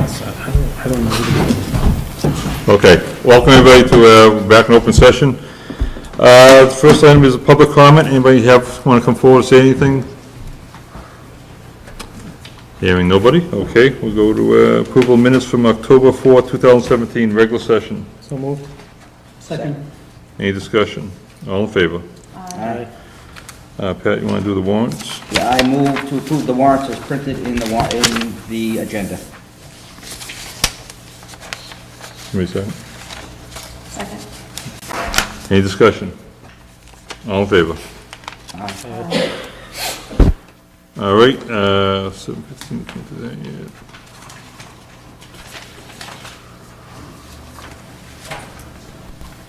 I don't know. Okay, welcome everybody to back in open session. The first item is a public comment. Anybody want to come forward and say anything? Hearing nobody, okay, we'll go to approval of minutes from October 4th, 2017, regular session. So moved. Second. Any discussion? All in favor? Aye. Pat, you want to do the warrants? Yeah, I move to approve the warrants as printed in the agenda. Give me a second. Second. Any discussion? All in favor? Aye. All right, 7:15, can't do that yet.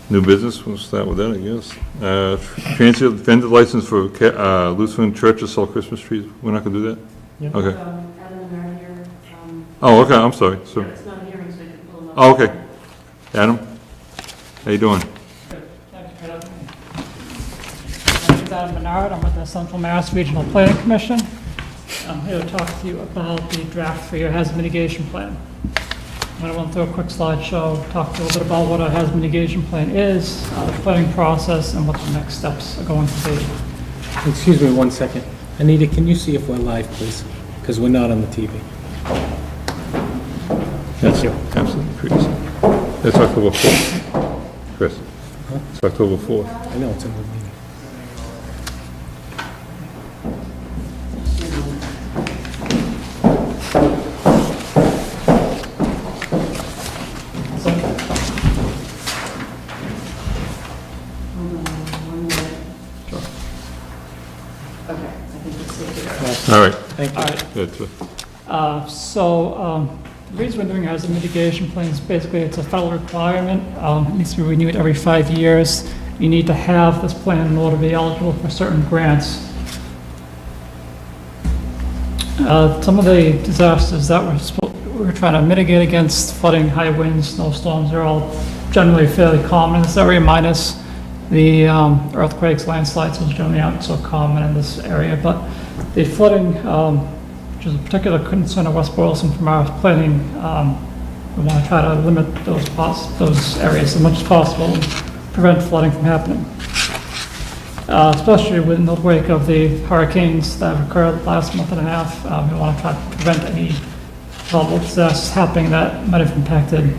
New business, we'll start with that, I guess. Transient vendor license for Lutheran Church to sell Christmas trees, we're not gonna do that? Yep. Okay. Adam and I are here. Oh, okay, I'm sorry, so, It's not a hearing, so you can pull them up. oh, okay. Adam, how you doing? Thank you for having me. My name is Adam Bernard. I'm with the Central Mass Regional Planning Commission. I'm here to talk to you about the draft for your hazard mitigation plan. I'm going to run through a quick slideshow, talk to you a little bit about what a hazard mitigation plan is, the planning process, and what the next steps are going to be. Excuse me 1 second. Anita, can you see if we're live, please? Because we're not on the TV. Thank you. Absolutely, Chris. That's October 4th. Chris, it's October 4th. I know it's in the meeting. Okay, I think it's safe here. All right, Thank you. All right. good. The reason we're doing hazard mitigation plans, basically it's a federal requirement. It needs to be renewed every 5 years. You need to have this plan in order to be eligible for certain grants. Some of the disasters that we're trying to mitigate against, flooding, high winds, snowstorms, are all generally fairly common in this area, minus the earthquakes, landslides, which generally aren't so common in this area. But the flooding, which is a particular concern of West Boylston from our planning, we want to try to limit those areas as much as possible and prevent flooding from happening. Especially in the wake of the hurricanes that have occurred last month and a half, we want to try to prevent any probable disasters happening that might have impacted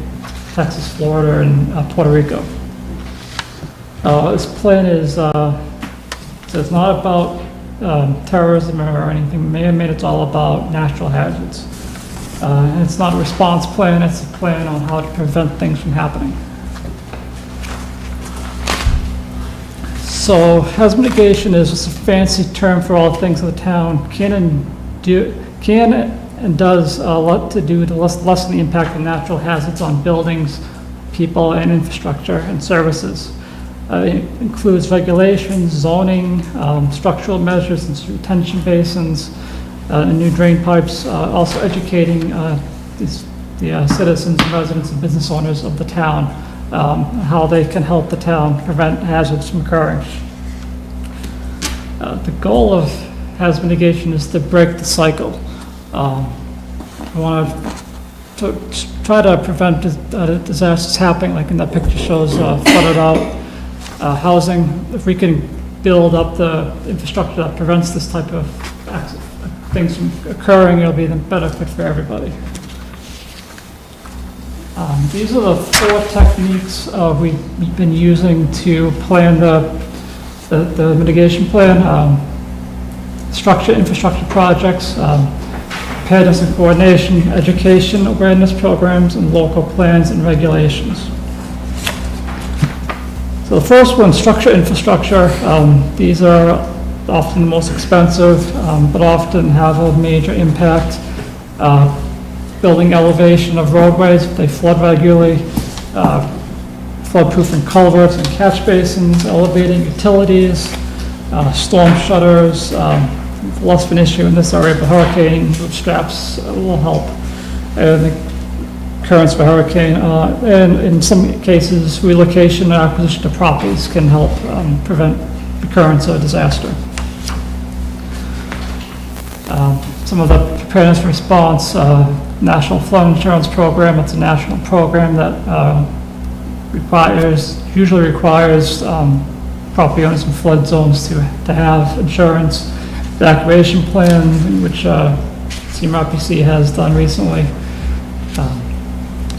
Texas, Florida, and Puerto Rico. This plan is it's not about terrorism or anything man-made. It's all about natural hazards. It's not a response plan. It's a plan on how to prevent things from happening. So hazard mitigation is just a fancy term for all things in the town can and does a lot to do to lessen the impact of natural hazards on buildings, people, and infrastructure and services. It includes regulations, zoning, structural measures, and retention basins, and new drain pipes, also educating the citizens and residents and business owners of the town, how they can help the town prevent hazards from occurring. The goal of hazard mitigation is to break the cycle. We want to try to prevent disasters happening, like in that picture shows flooded out housing. If we can build up the infrastructure that prevents this type of things from occurring, it'll be the benefit for everybody. These are the 4 techniques we've been using to plan the mitigation plan. Structure, infrastructure projects, preparedness and coordination, education, awareness programs, and local plans and regulations. So the first one, structure, infrastructure. These are often the most expensive, but often have a major impact. Building elevation of roadways, if they flood regularly, flood-proofing culverts and catch basins, elevating utilities, storm shutters, less of an issue in this area, but hurricane bootstraps will help. And the occurrence of a hurricane, and in some cases, relocation and acquisition of properties can help prevent the occurrence of a disaster. Some of the preparedness response, National Flood Insurance Program. It's a national program that usually requires property owners in flood zones to have insurance. Evacuation plan, which CMRPC has done recently.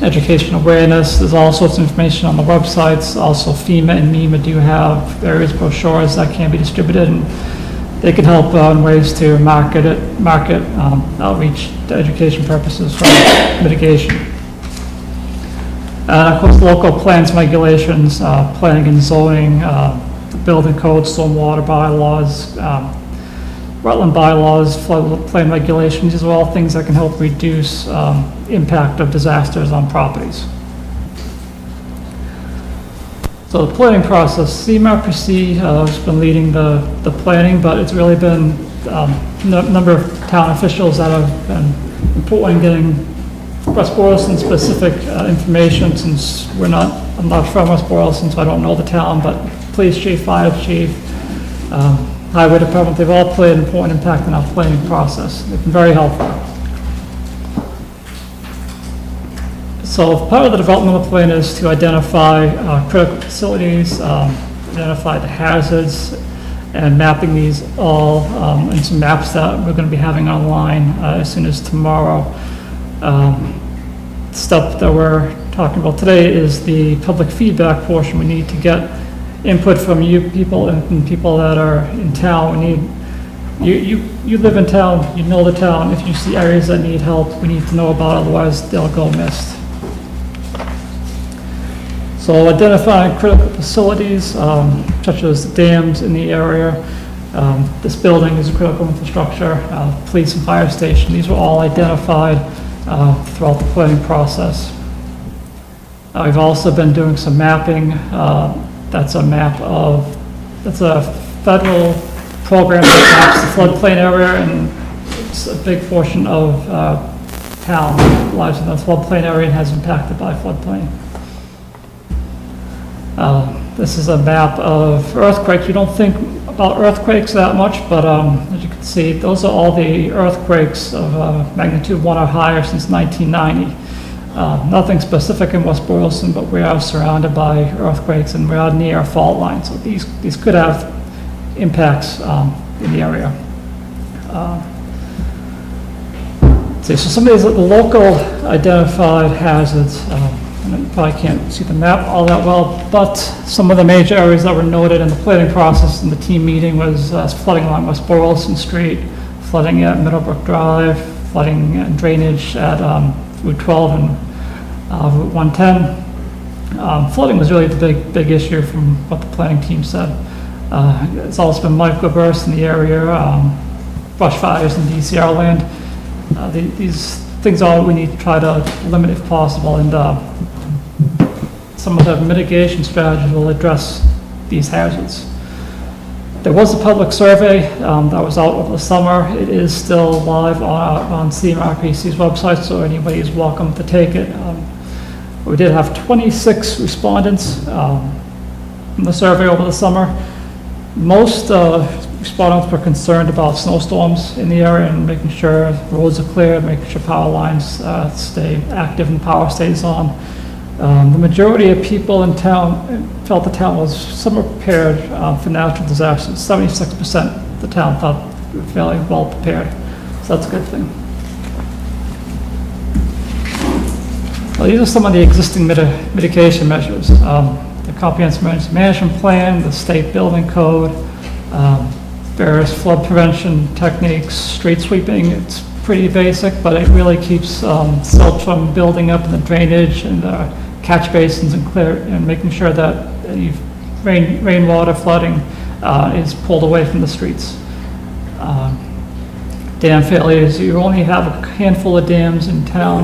Education awareness, there's all sorts of information on the websites. Also FEMA and MEMA do have various brochures that can be distributed, and they can help in ways to market outreach to education purposes for mitigation. And of course, local plans, regulations, planning and zoning, building codes, stormwater bylaws, wetland bylaws, floodplain regulations. These are all things that can help reduce impact of disasters on properties. So the planning process, CMRPC has been leading the planning, but it's really been a number of town officials that have been important in getting West Boylston specific information, since I'm not from West Boylston, so I don't know the town, but police chief, fire chief, highway department, they've all played an important impact in our planning process. They've been very helpful. So part of the development of the plan is to identify critical facilities, identify the hazards, and mapping these all in some maps that we're going to be having online as soon as tomorrow. Stuff that we're talking about today is the public feedback portion. We need to get input from you people and people that are in town. We need you live in town, you know the town. If you see areas that need help, we need to know about, otherwise they'll go missed. So identifying critical facilities, such as dams in the area. This building is a critical infrastructure, police and fire station. These were all identified throughout the planning process. We've also been doing some mapping. That's a federal program that maps the floodplain area, and it's a big portion of town lies in the floodplain area and has impacted by floodplain. This is a map of earthquakes. We don't think about earthquakes that much, but as you can see, those are all the earthquakes of magnitude 1 or higher since 1990. Nothing specific in West Boylston, but we are surrounded by earthquakes and we are near a fault line, so these could have impacts in the area. So some of these are the local identified hazards. You probably can't see the map all that well, but some of the major areas that were noted in the planning process in the team meeting was flooding along West Boylston Street, flooding at Middlebrook Drive, flooding and drainage at Route 12 and Route 110. Flooding was really the big issue from what the planning team said. It's also been microbursts in the area, brush fires in DCR land. These things are we need to try to limit if possible, and some of the mitigation strategies will address these hazards. There was a public survey that was out over the summer. It is still live on CMRPC's website, so anybody is welcome to take it. We did have 26 respondents in the survey over the summer. Most respondents were concerned about snowstorms in the area and making sure roads are clear, making sure power lines stay active and power stays on. The majority of people in town felt the town was somewhat prepared for natural disasters. 76% of the town thought we were fairly well prepared, so that's a good thing. Well, these are some of the existing mitigation measures. The comprehensive emergency management plan, the state building code, various flood prevention techniques, street sweeping. It's pretty basic, but it really keeps silt from building up in the drainage and the catch basins and making sure that rainwater flooding is pulled away from the streets. Dam failures, you only have a handful of dams in town,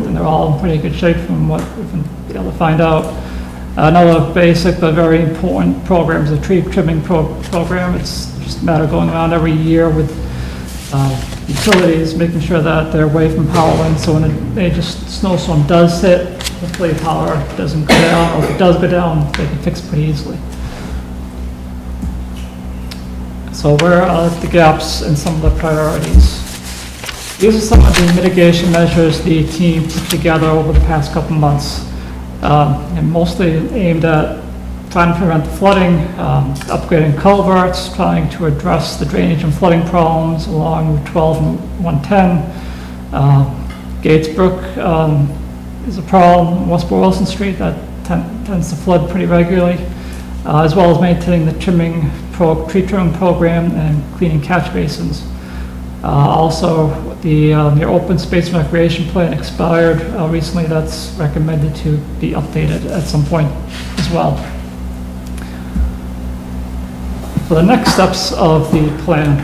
and they're all in pretty good shape from what we've been able to find out. Another basic but very important program is a tree trimming program. It's just a matter of going around every year with utilities, making sure that they're away from power lines, so when a major snowstorm does hit, hopefully power doesn't go down, or if it does go down, they can fix it pretty easily. So where are the gaps in some of the priorities? These are some of the mitigation measures the team put together over the past couple months, and mostly aimed at trying to prevent flooding, upgrading culverts, trying to address the drainage and flooding problems along Route 12 and 110. Gates Brook is a problem, West Boylston Street, that tends to flood pretty regularly, as well as maintaining the tree trimming program and cleaning catch basins. Also, your open space and recreation plan expired recently. That's recommended to be updated at some point as well. So the next steps of the plan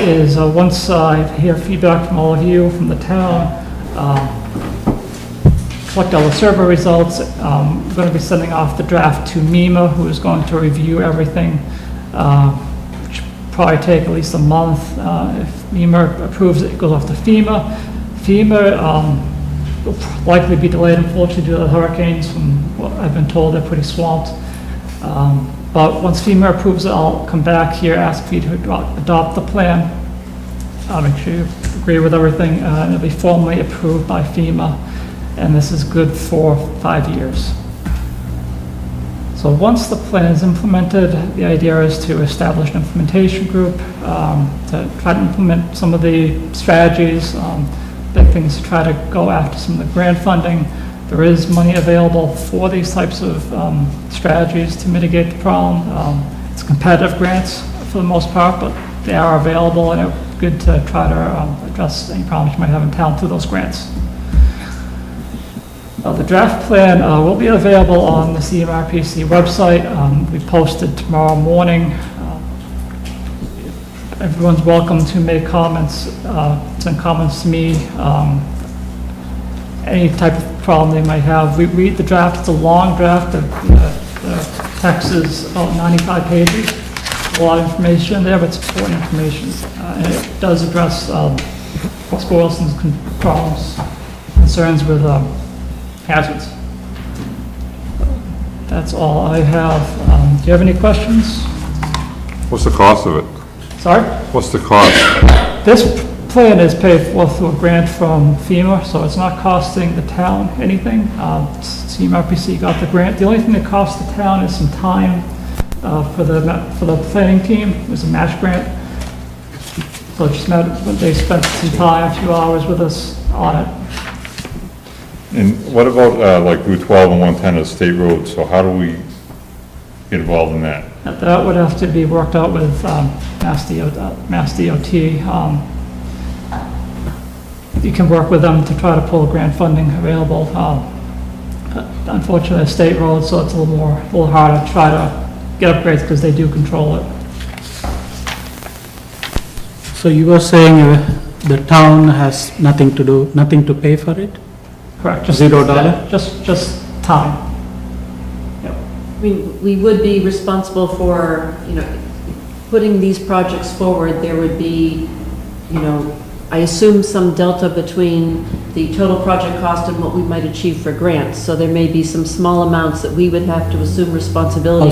is once I hear feedback from all of you, from the town, collect all the survey results, I'm going to be sending off the draft to MEMA, who is going to review everything. Probably take at least a month. If MEMA approves it, it goes off to FEMA. FEMA will likely be delayed, unfortunately, due to the hurricanes. From what I've been told, they're pretty swamped. But once FEMA approves it, I'll come back here, ask for you to adopt the plan. I'll make sure you agree with everything, and it'll be formally approved by FEMA. And this is good for 5 years. So once the plan is implemented, the idea is to establish an implementation group to try to implement some of the strategies, big things to try to go after some of the grant funding. There is money available for these types of strategies to mitigate the problem. It's competitive grants for the most part, but they are available, and it's good to try to address any problems you might have in town through those grants. The draft plan will be available on the CMRPC website. We posted tomorrow morning. Everyone's welcome to make comments, send comments to me, any type of problem they might have. We read the draft. It's a long draft. The text is about 95 pages. A lot of information there, but it's important information. And it does address West Boylston's problems, concerns with hazards. That's all I have. Do you have any questions? What's the cost of it? Sorry? What's the cost? This plan is paid for through a grant from FEMA, so it's not costing the town anything. CMRPC got the grant. The only thing that costs the town is some time for the planning team. It was a match grant. So it just meant they spent some time, a few hours with us on it. And what about, like Route 12 and 110 is state roads, so how do we get involved in that? That would have to be worked out with Mass DOT. You can work with them to try to pull grant funding available. Unfortunately, it's state roads, so it's a little harder to try to get upgrades because they do control it. So you were saying the town has nothing to do, nothing to pay for it? Correct. $0? Just time. We would be responsible for, putting these projects forward. There would be, I assume some delta between the total project cost and what we might achieve for grants. So there may be some small amounts that we would have to assume responsibility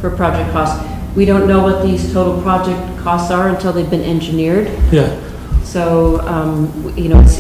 for project costs. We don't know what these total project costs are until they've been engineered. Yeah. So,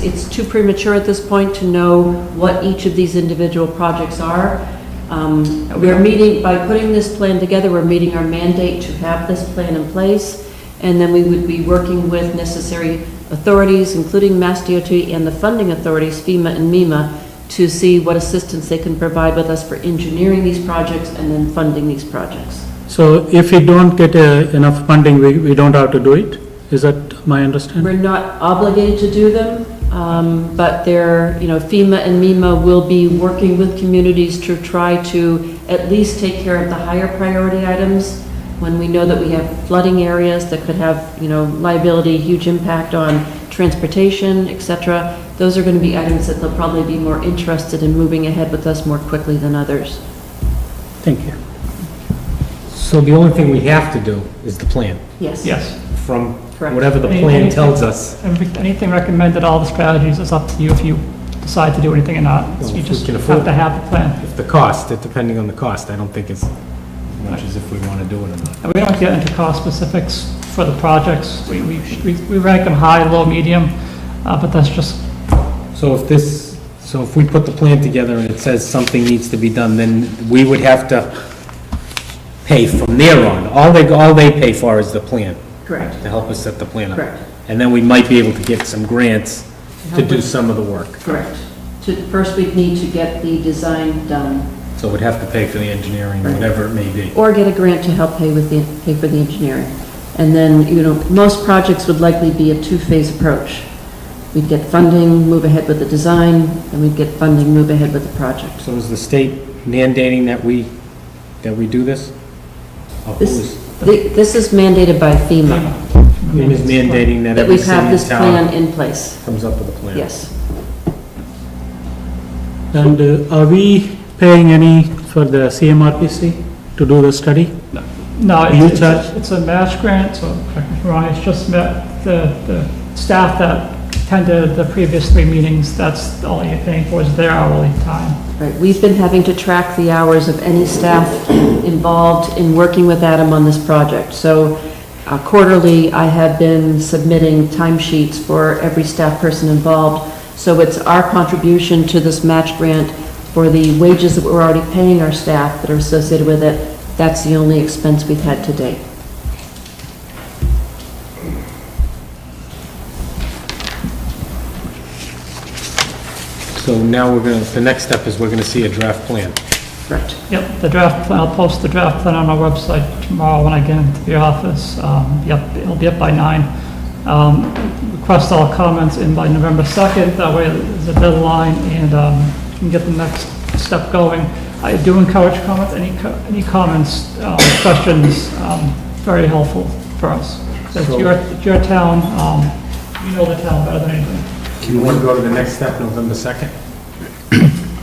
it's too premature at this point to know what each of these individual projects are. We're meeting, by putting this plan together, we're meeting our mandate to have this plan in place, and then we would be working with necessary authorities, including Mass DOT and the funding authorities, FEMA and MEMA, to see what assistance they can provide with us for engineering these projects and then funding these projects. So if we don't get enough funding, we don't have to do it? Is that my understanding? We're not obligated to do them, but FEMA and MEMA will be working with communities to try to at least take care of the higher priority items. When we know that we have flooding areas that could have, liability, huge impact on transportation, et cetera, those are going to be items that they'll probably be more interested in moving ahead with us more quickly than others. Thank you. So the only thing we have to do is the plan, Yes. Yes. from Correct. whatever the plan tells us. Anything recommended, all the strategies, it's up to you if you decide to do anything or not. Well, You if we just can have afford to it. have the plan. If the cost, depending on the cost, I don't think it's as much as if we want to do it or not. And we don't get into cost specifics for the projects. We rank them high, low, medium, but that's just, So if we put the plan together and it says something needs to be done, then we would have to pay from there on. All they pay for is the plan, Correct, to help us set the plan up. correct, And then we might be able to get some grants to do some of the work. correct. First, we'd need to get the design done, So we'd have to pay for the engineering, whatever it may be. or get a grant to help pay for the engineering. And then, most projects would likely be a two-phase approach. We'd get funding, move ahead with the design, and we'd get funding, move ahead with the project. So is the state mandating that we do this? Or who is- This is mandated by FEMA, Who is mandating that that every we city have and this plan town in place, comes up with a plan? yes. And are we paying any for the CMRPC to do the study? no, You it's charge- it's a match grant, so correct me if I'm wrong, it's just the staff that attended the previous 3 meetings, that's all you're paying for, is their hourly time. Right, we've been having to track the hours of any staff involved in working with Adam on this project. So quarterly, I have been submitting timesheets for every staff person involved. So it's our contribution to this match grant for the wages that we're already paying our staff that are associated with it. That's the only expense we've had to date. So now the next step is we're gonna see a draft plan. Correct. Yep, the draft plan, I'll post the draft plan on our website tomorrow when I get into the office. Yep, it'll be up by 9. Request all comments in by November 2nd, that way there's a deadline and we can get the next step going. I do encourage comments, any comments, questions, very helpful for us. It's your town, you know the town better than anything. You wanna go to the next step, November 2nd?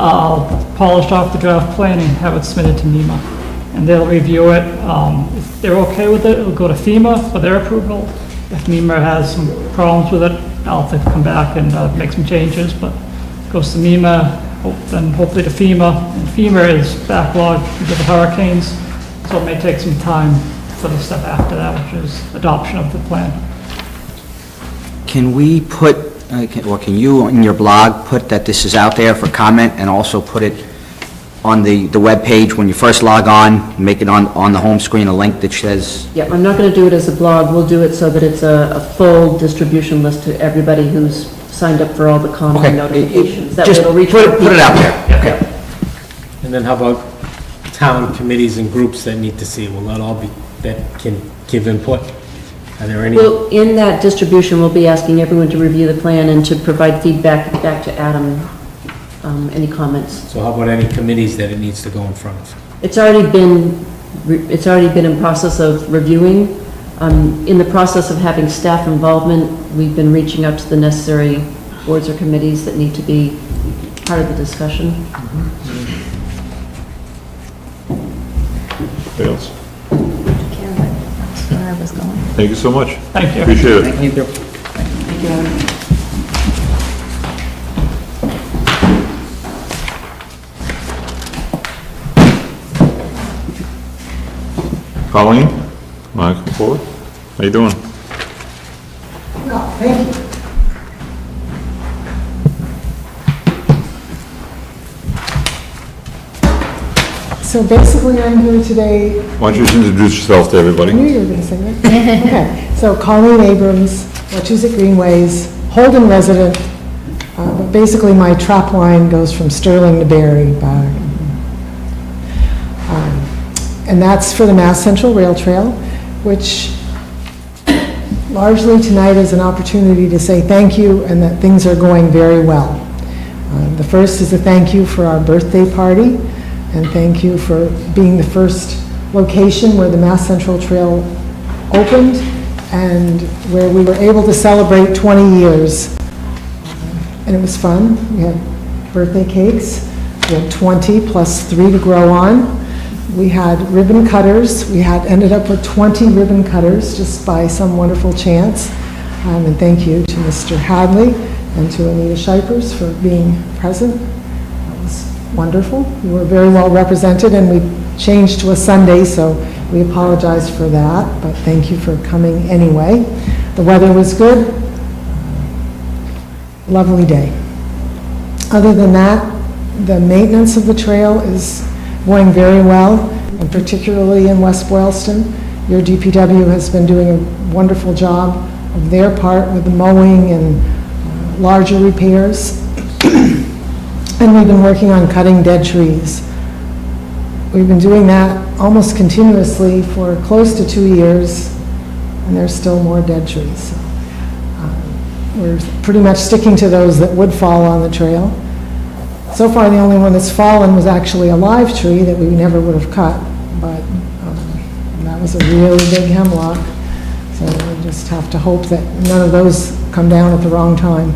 I'll polish off the draft plan and have it submitted to NEMA, and they'll review it. If they're okay with it, it'll go to FEMA for their approval. If NEMA has some problems with it, I'll have to come back and make some changes, but it goes to NEMA, then hopefully to FEMA. And FEMA is backlogged because of the hurricanes, so it may take some time for the step after that, which is adoption of the plan. Can we put, or can you in your blog put that this is out there for comment and also put it on the webpage when you first log on, make it on the home screen, a link that says, Yeah, I'm not going to do it as a blog. We'll do it so that it's a full distribution list to everybody who's signed up for all the common okay, notifications. That way just it'll reach put more it out people. there. Okay. And then how about town committees and groups that need to see? Will that all be, that can give input? Are there any? Well, in that distribution, we'll be asking everyone to review the plan and to provide feedback back to Adam, any comments. So how about any committees that it needs to go in front of? It's already been in process of reviewing. In the process of having staff involvement, we've been reaching out to the necessary boards or committees that need to be part of the discussion. Anything else? That's where I was going. Thank you so much. Thank you. Appreciate it. Thank you. Thank you, Adam. Colleen, want to come forward? How you doing? So basically, I'm here today, Why don't you just introduce yourself to I everybody? knew you were going to say that. Okay, so Colleen Abrams, Wachusett Greenways, Holden resident, but basically my trap line goes from Sterling to Barry back. And that's for the Mass Central Rail Trail, which largely tonight is an opportunity to say thank you and that things are going very well. The first is a thank you for our birthday party, and thank you for being the first location where the Mass Central Trail opened and where we were able to celebrate 20 years. And it was fun. We had birthday cakes. We had 20 plus 3 to grow on. We had ribbon cutters. We had ended up with 20 ribbon cutters just by some wonderful chance. And thank you to Mr. Hadley and to Anita Shipers for being present. That was wonderful. We were very well represented, and we changed to a Sunday, so We apologize for that, but thank you for coming anyway. The weather was good. Lovely day. Other than that, the maintenance of the trail is going very well, and particularly in West Boylston. Your DPW has been doing a wonderful job of their part with the mowing and larger repairs. And we've been working on cutting dead trees. We've been doing that almost continuously for close to 2 years, and there's still more dead trees. So, we're pretty much sticking to those that would fall on the trail. So far, the only one that's fallen was actually a live tree that we never would have cut, but that was a really big hemlock. So we just have to hope that none of those come down at the wrong time.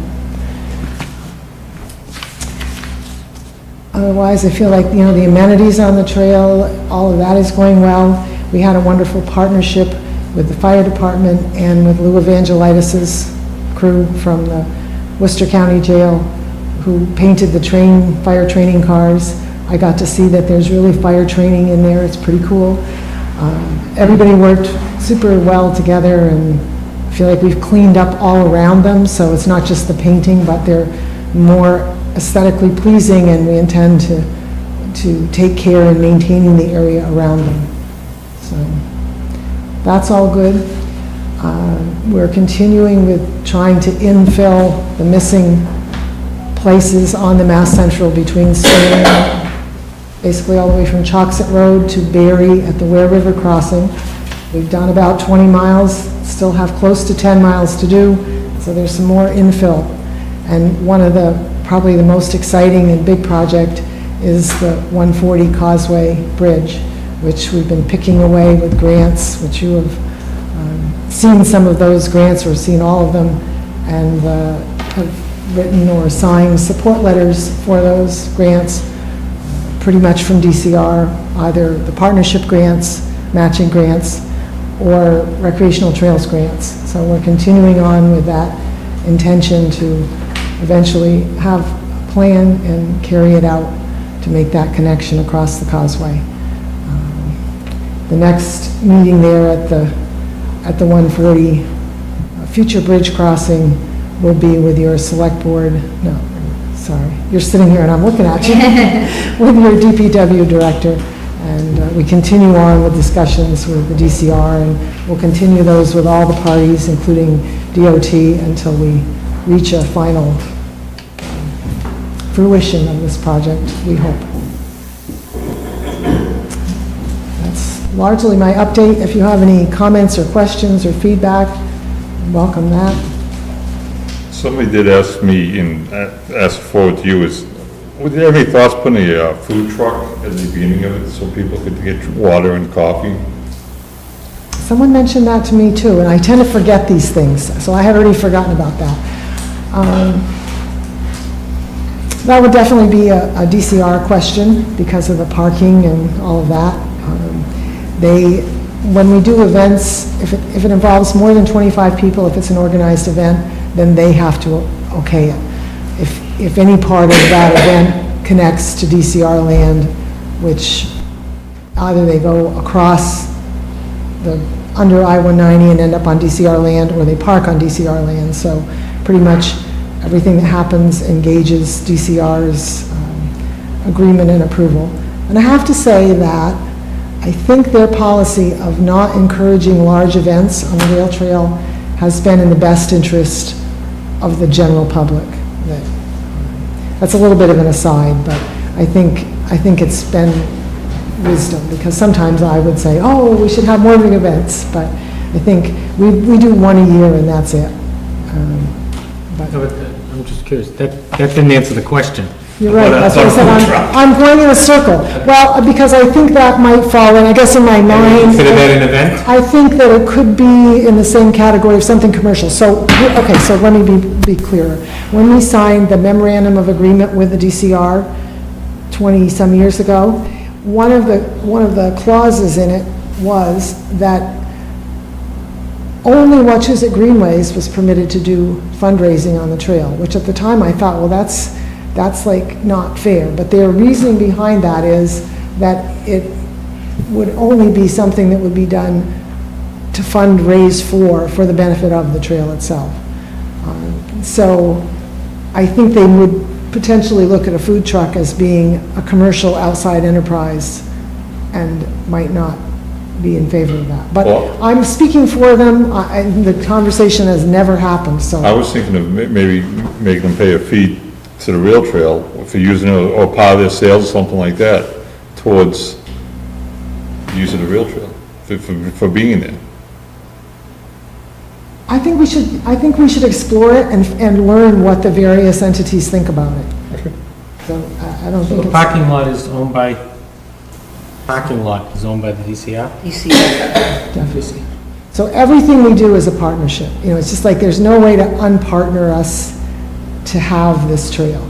Otherwise, I feel like, the amenities on the trail, all of that is going well. We had a wonderful partnership with the fire department and with Lou Evangelitis' crew from the Worcester County Jail, who painted the fire training cars. I got to see that there's really fire training in there. It's pretty cool. Everybody worked super well together, and I feel like we've cleaned up all around them, so it's not just the painting, but they're more aesthetically pleasing, and we intend to take care in maintaining the area around them. So that's all good. We're continuing with trying to infill the missing places on the Mass Central between basically all the way from Choxet Road to Berry at the Ware River crossing. We've done about 20 miles, still have close to 10 miles to do, so there's some more infill. And one of probably the most exciting and big project is the 140 Causeway Bridge, which we've been picking away with grants, which you have seen some of those grants or seen all of them, and have written or signed support letters for those grants, pretty much from DCR, either the partnership grants, matching grants, or recreational trails grants. So we're continuing on with that intention to eventually have a plan and carry it out to make that connection across the causeway. The next meeting there at the 140 future bridge crossing will be with your select board, no, sorry, you're sitting here and I'm looking at you, with your DPW director. And we continue on with discussions with the DCR, and we'll continue those with all the parties, including DOT, until we reach a final fruition of this project, we hope. That's largely my update. If you have any comments or questions or feedback, welcome that. Somebody did ask me, and ask forward to you, would you have any thoughts putting a food truck at the beginning of it so people could get water and coffee? Someone mentioned that to me too, and I tend to forget these things, so I had already forgotten about that. That would definitely be a DCR question because of the parking and all of that. When we do events, if it involves more than 25 people, if it's an organized event, then they have to okay it. If any part of that event connects to DCR land, which either they go across under I-190 and end up on DCR land, or they park on DCR land. So pretty much everything that happens engages DCR's agreement and approval. And I have to say that I think their policy of not encouraging large events on the rail trail has been in the best interest of the general public. That's a little bit of an aside, but I think it's been wisdom, because sometimes I would say, oh, we should have more big events, but I think we do one a year and that's it. I'm just curious, that didn't answer the question. You're right, that's what I said, I'm going in a circle. Well, because I think that might fall, and I guess in my mind, Consider that an event? I think that it could be in the same category of something commercial. So, okay, so let me be clearer. When we signed the memorandum of agreement with the DCR 20-some years ago, one of the clauses in it was that only Wachusett Greenways was permitted to do fundraising on the trail, which at the time I thought, well, that's like not fair. But their reasoning behind that is that would only be something that would be done to fundraise for the benefit of the trail itself. So I think they would potentially look at a food truck as being a commercial outside enterprise and might not be in favor of that. But Well- I'm speaking for them, and the conversation has never happened, so. I was thinking of maybe making them pay a fee to the rail trail for using it, or part of their sales, or something like that, towards using the rail trail, for being there. I think we should explore it and learn what the various entities think about it. Okay. So I don't So think the it's. parking lot is owned by the DCR? Definitely. So everything we do is a partnership. You know, it's just like there's no way to unpartner us to have this trail.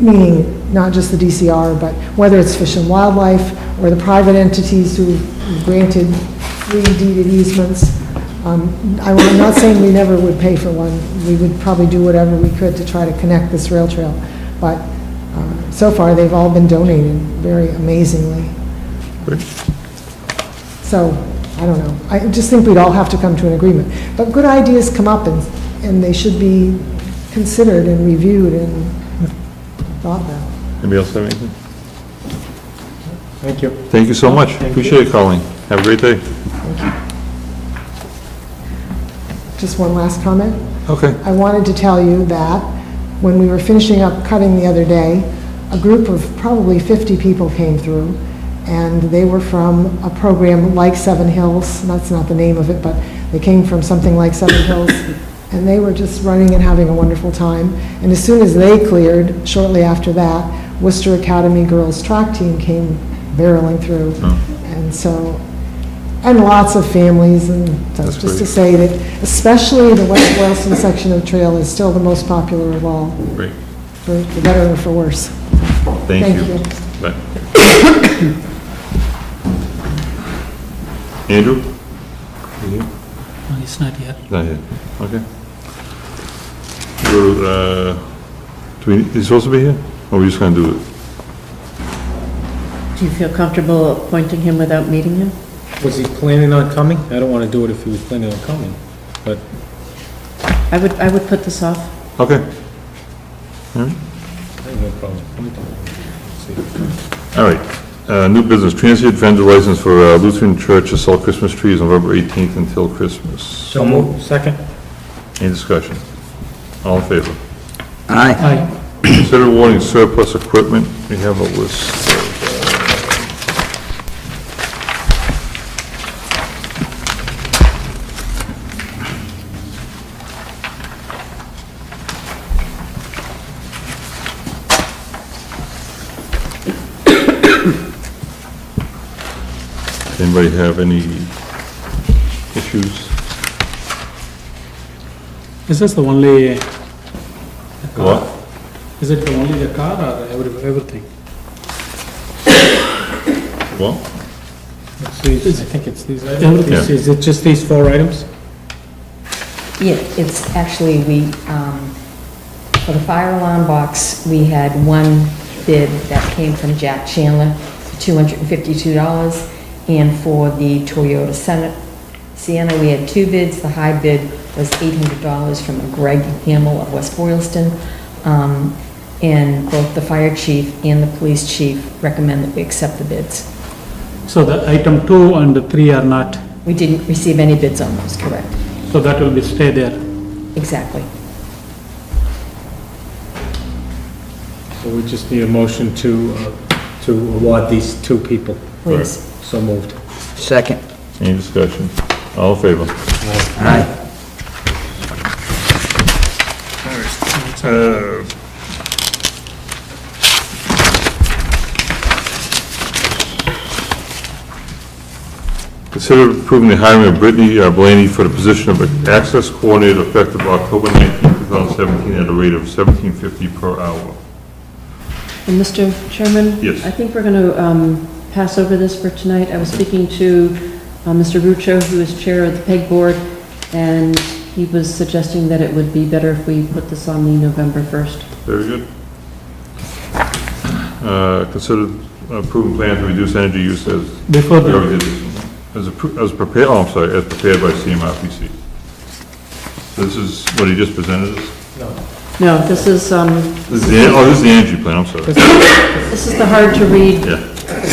Meaning, not just the DCR, but whether it's Fish and Wildlife or the private entities who granted free deeded easements. I'm not saying we never would pay for one. We would probably do whatever we could to try to connect this rail trail. But so far, they've all been donated very amazingly. Great. So, I don't know. I just think we'd all have to come to an agreement. But good ideas come up, and they should be considered and reviewed and thought about. Anybody else have anything? Thank you. Thank you so much. Appreciate it, Colleen. Have a great day. Just one last comment. Okay. I wanted to tell you that when we were finishing up cutting the other day, a group of probably 50 people came through, and they were from a program like Seven Hills. That's not the name of it, but they came from something like Seven Hills, and they were just running and having a wonderful time. And as soon as they cleared, shortly after that, Worcester Academy girls track team came barreling through. And so, and lots of families, and so That's just to great. say that especially the West Boylston section of trail is still the most popular of all, Great. for better or for worse. Thank you. Bye. Andrew? No, it's not yet. Not yet. Okay. Is he supposed to be here? Or are we just gonna do it? Do you feel comfortable appointing him without meeting him? Was he planning on coming? I don't want to do it if he was planning on coming, but I would put this off. Okay. All right. I have no problem. See. All right, new business, transient vendor license for Lutheran Church to sell Christmas trees November 18th until Christmas. So moved. Second? Any discussion? All in favor? Aye. Consider awarding surplus equipment. We have a list of, anybody have any issues? Is this the only, What? is it the only the car or everything? Well, It's these, I think it's these items. Everything. Yeah. Is it just these 4 items? Yeah, it's actually, for the fire alarm box, we had one bid that came from Jack Chandler for $252, and for the Toyota Sienna, we had 2 bids. The high bid was $800 from Greg Hamill of West Boylston, and both the fire chief and the police chief recommend that we accept the bids. So the item 2 and 3 are not, We didn't receive any bids on those, correct? so that will be stay there. Exactly. So we just need a motion to award these 2 people. Please. So moved. Second. any discussion? All in favor? Aye. Consider approving the hiring of Brittany Blaney for the position of access coordinator effective October 19, 2017 at a rate of $17.50 per hour. And Mr. Chairman? Yes. I think we're going to pass over this for tonight. I was speaking to Mr. Ruccio, who is chair of the PEG board, and he was suggesting that it would be better if we put this on the November 1st. Very good. Consider approving plan to reduce energy use as. Before We the- already did this one. As prepared, oh, I'm sorry, as prepared by CMRPC. So this is what he just presented us? No, this is, This is the energy plan, I'm sorry. this is the hard to read. Yeah,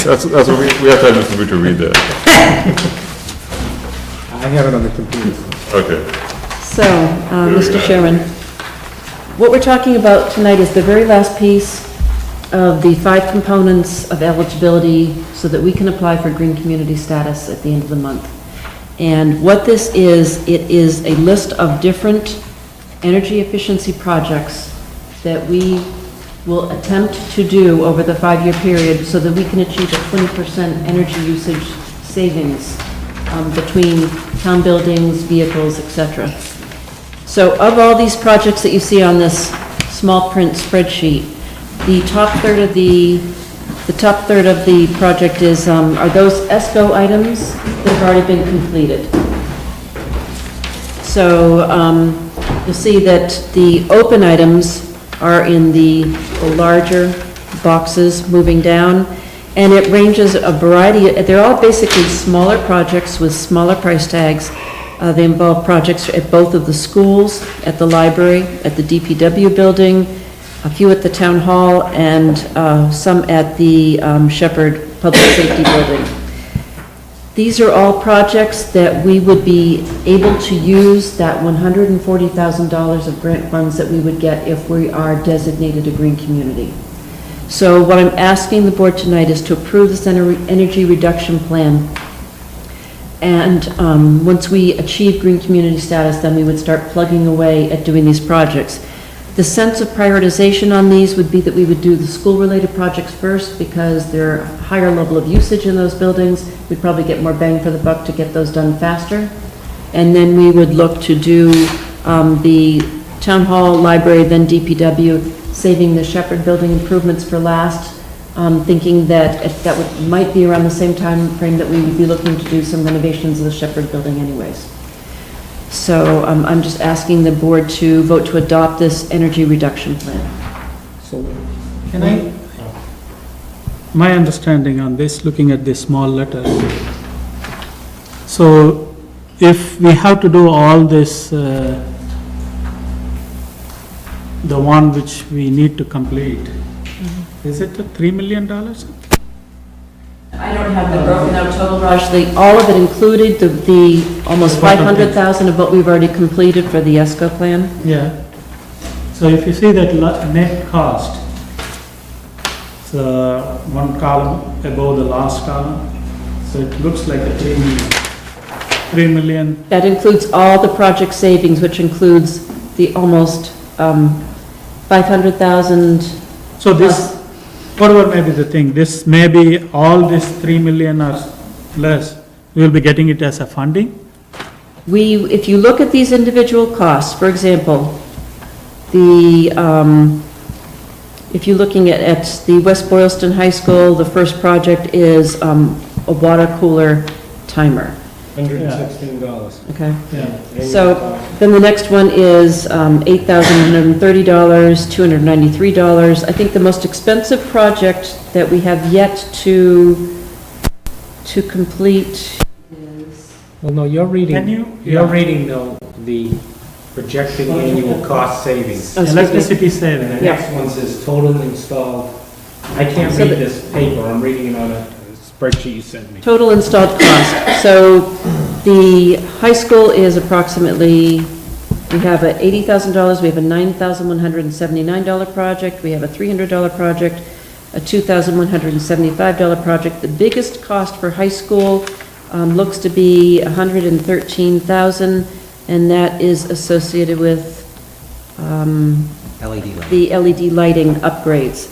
that's what we have to have Mr. Richard read that. I have it on the computer. Okay. So, Mr. Chairman, what we're talking about tonight is the very last piece of the 5 components of eligibility so that we can apply for green community status at the end of the month. And what this is, it is a list of different energy efficiency projects that we will attempt to do over the 5-year period so that we can achieve a 20% energy usage savings between town buildings, vehicles, etc. So of all these projects that you see on this small print spreadsheet, the top third of the project is, are those ESCO items that have already been completed. So you'll see that the open items are in the larger boxes moving down, and it ranges a variety, they're all basically smaller projects with smaller price tags. They involve projects at both of the schools, at the library, at the DPW building, a few at the town hall, and some at the Shepherd Public Safety Building. These are all projects that we would be able to use that $140,000 of grant funds that we would get if we are designated a green community. So what I'm asking the board tonight is to approve this energy reduction plan. And once we achieve green community status, then we would start plugging away at doing these projects. The sense of prioritization on these would be that we would do the school-related projects first because they're a higher level of usage in those buildings. We'd probably get more bang for the buck to get those done faster. And then we would look to do the town hall, library, then DPW, saving the Shepherd building improvements for last, thinking that might be around the same time frame that we would be looking to do some renovations of the Shepherd building anyways. So I'm just asking the board to vote to adopt this energy reduction plan. So, Can I? My understanding on this, looking at this small letters. So if we have to do all this, the one which we need to complete, is it a $3 million? I don't have the broken out total, Raj. All of it included the almost 500,000 of what we've already completed for the ESCO plan. Yeah. So if you see that net cost, so one column above the last column, so it looks like a 3 million. That includes all the project savings, which includes the almost 500,000. So this, whatever may be the thing, this may be all this 3 million or less, we will be getting it as a funding? If you look at these individual costs, for example, if you're looking at the West Boylston High School, the first project is a water cooler timer, $116. okay? Yeah. So then the next one is $8,130, $293. I think the most expensive project that we have yet to complete is, Well, no, you're reading, Can you? you're Yeah. reading though, the projected annual cost savings. Oh, excuse me. Electricity And saving. the next one says total installed, I can't So read the- this paper, I'm reading it on a spreadsheet you sent me. total installed cost. So the high school is approximately, we have a $80,000, we have a $9,179 project, we have a $300 project, a $2,175 project. The biggest cost for high school looks to be $113,000, and that is associated with LED light. the LED lighting upgrades.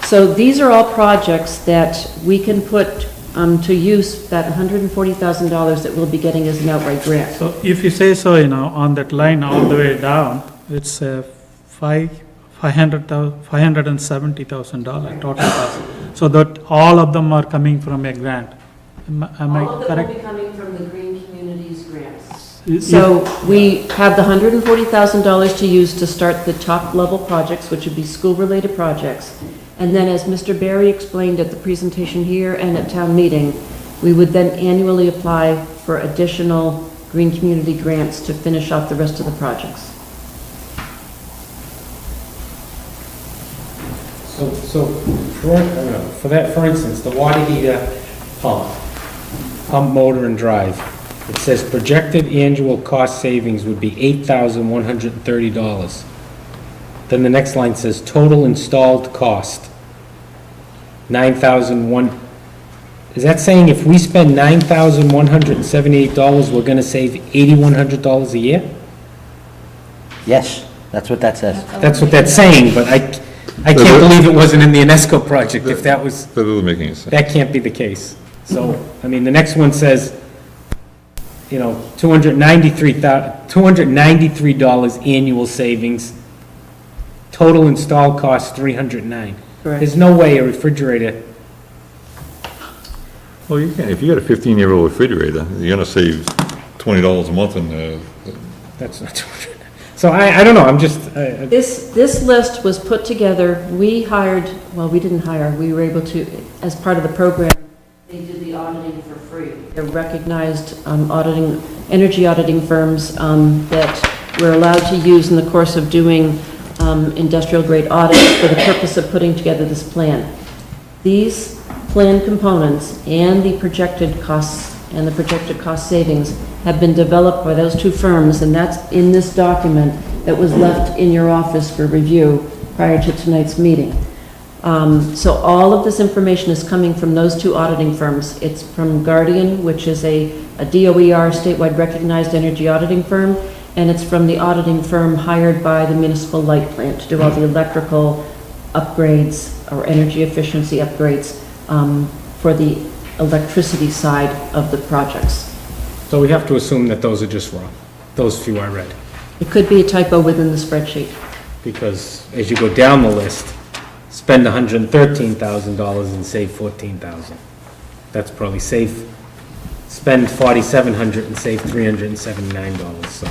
So these are all projects that we can put to use, that $140,000 that we'll be getting as an outright grant. So if you say so, on that line all the way down, it's $570,000 total cost. So that all of them are coming from a grant. Am I All of them correct? will be coming from the Green Communities grants. If- So we have the $140,000 to use to start the top level projects, which would be school-related projects. And then, as Mr. Barry explained at the presentation here and at town meeting, we would then annually apply for additional green community grants to finish off the rest of the projects. So, for that, for instance, the water heater pump motor and drive, it says projected annual cost savings would be $8,130. Then the next line says total installed cost, $9,001. Is that saying if we spend $9,178, we're gonna save $8,100 a year? Yes, that's what that says. That's what that's saying, but I can't believe it wasn't in the UNESCO project, if that was, That doesn't make any sense. that can't be the case. So, I mean, the next one says, you know, $293 annual savings, total installed cost $309. Correct. There's no way a refrigerator, Well, you can, if you got a 15-year-old refrigerator, you're gonna save $20 a month in, that's not 200. So I don't know, I'm just, This list was put together, we hired, well, we didn't hire, we were able to, as part of the program, they did the auditing for free. They're recognized energy auditing firms that we're allowed to use in the course of doing industrial grade audits for the purpose of putting together this plan. These plan components and the projected costs and the projected cost savings have been developed by those two firms, and that's in this document that was left in your office for review prior to tonight's meeting. So all of this information is coming from those two auditing firms. It's from Guardian, which is a DOER statewide recognized energy auditing firm, and it's from the auditing firm hired by the municipal light plant to do all the electrical upgrades or energy efficiency upgrades for the electricity side of the projects. so we have to assume that those are just wrong, those few I read. It could be a typo within the spreadsheet. Because as you go down the list, spend $113,000 and save $14,000. That's probably safe. Spend $4,700 and save $379,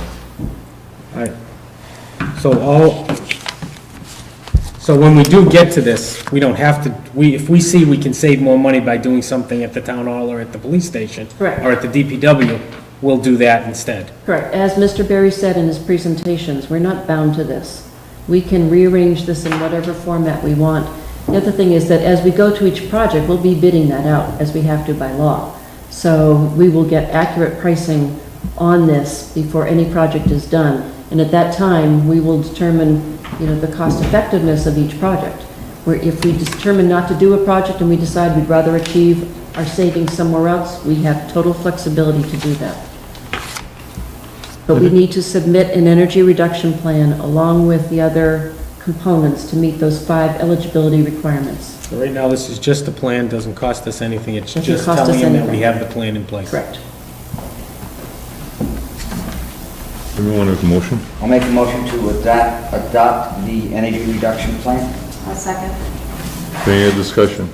so when we do get to this, we don't have to, if we see we can save more money by doing something at the town hall or at the police station. Correct. Or at the DPW, we'll do that instead. Correct. As Mr. Berry said in his presentations, we're not bound to this. We can rearrange this in whatever format we want. The other thing is that as we go to each project, we'll be bidding that out, as we have to by law. So we will get accurate pricing on this before any project is done. And at that time, we will determine, the cost effectiveness of each project. Where if we determine not to do a project and we decide we'd rather achieve our savings somewhere else, we have total flexibility to do that. But we need to submit an energy reduction plan along with the other components to meet those 5 eligibility requirements. So right now, this is just a plan, doesn't cost us anything, it's Doesn't just cost us telling them that we anything. have the plan in place. Correct. everyone have a motion? I'll make a motion to adopt the energy reduction plan. A second. Any other discussion?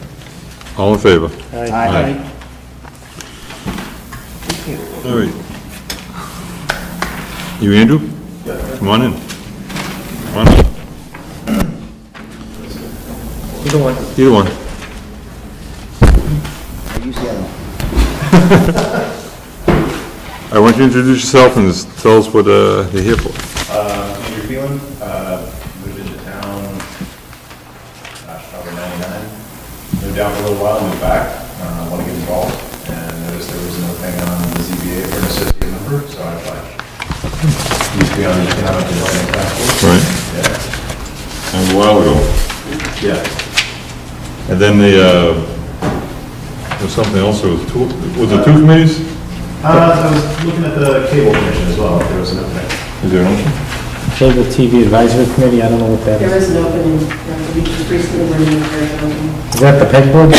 All in favor? Aye. All right. You Andrew? Come on in. Come on up. Either one. Either one. I use the other one. I want you to introduce yourself and just tell us what you're here for. Andrew Phelan, moved into town, probably 99. Moved down for a little while, moved back, want to get involved, and noticed there was an opening on the ZBA for an associate member, so I applied. Used to be on the economic development task force. Right. Yeah. A while ago. Yeah. And then there's something else, was it two committees? I was looking at the cable commission as well, if there was an opening. Is there an option? Cable TV Advisory Committee, I don't know what that There is. is an opening, we just recently went in for an opening. Is that the pegboard?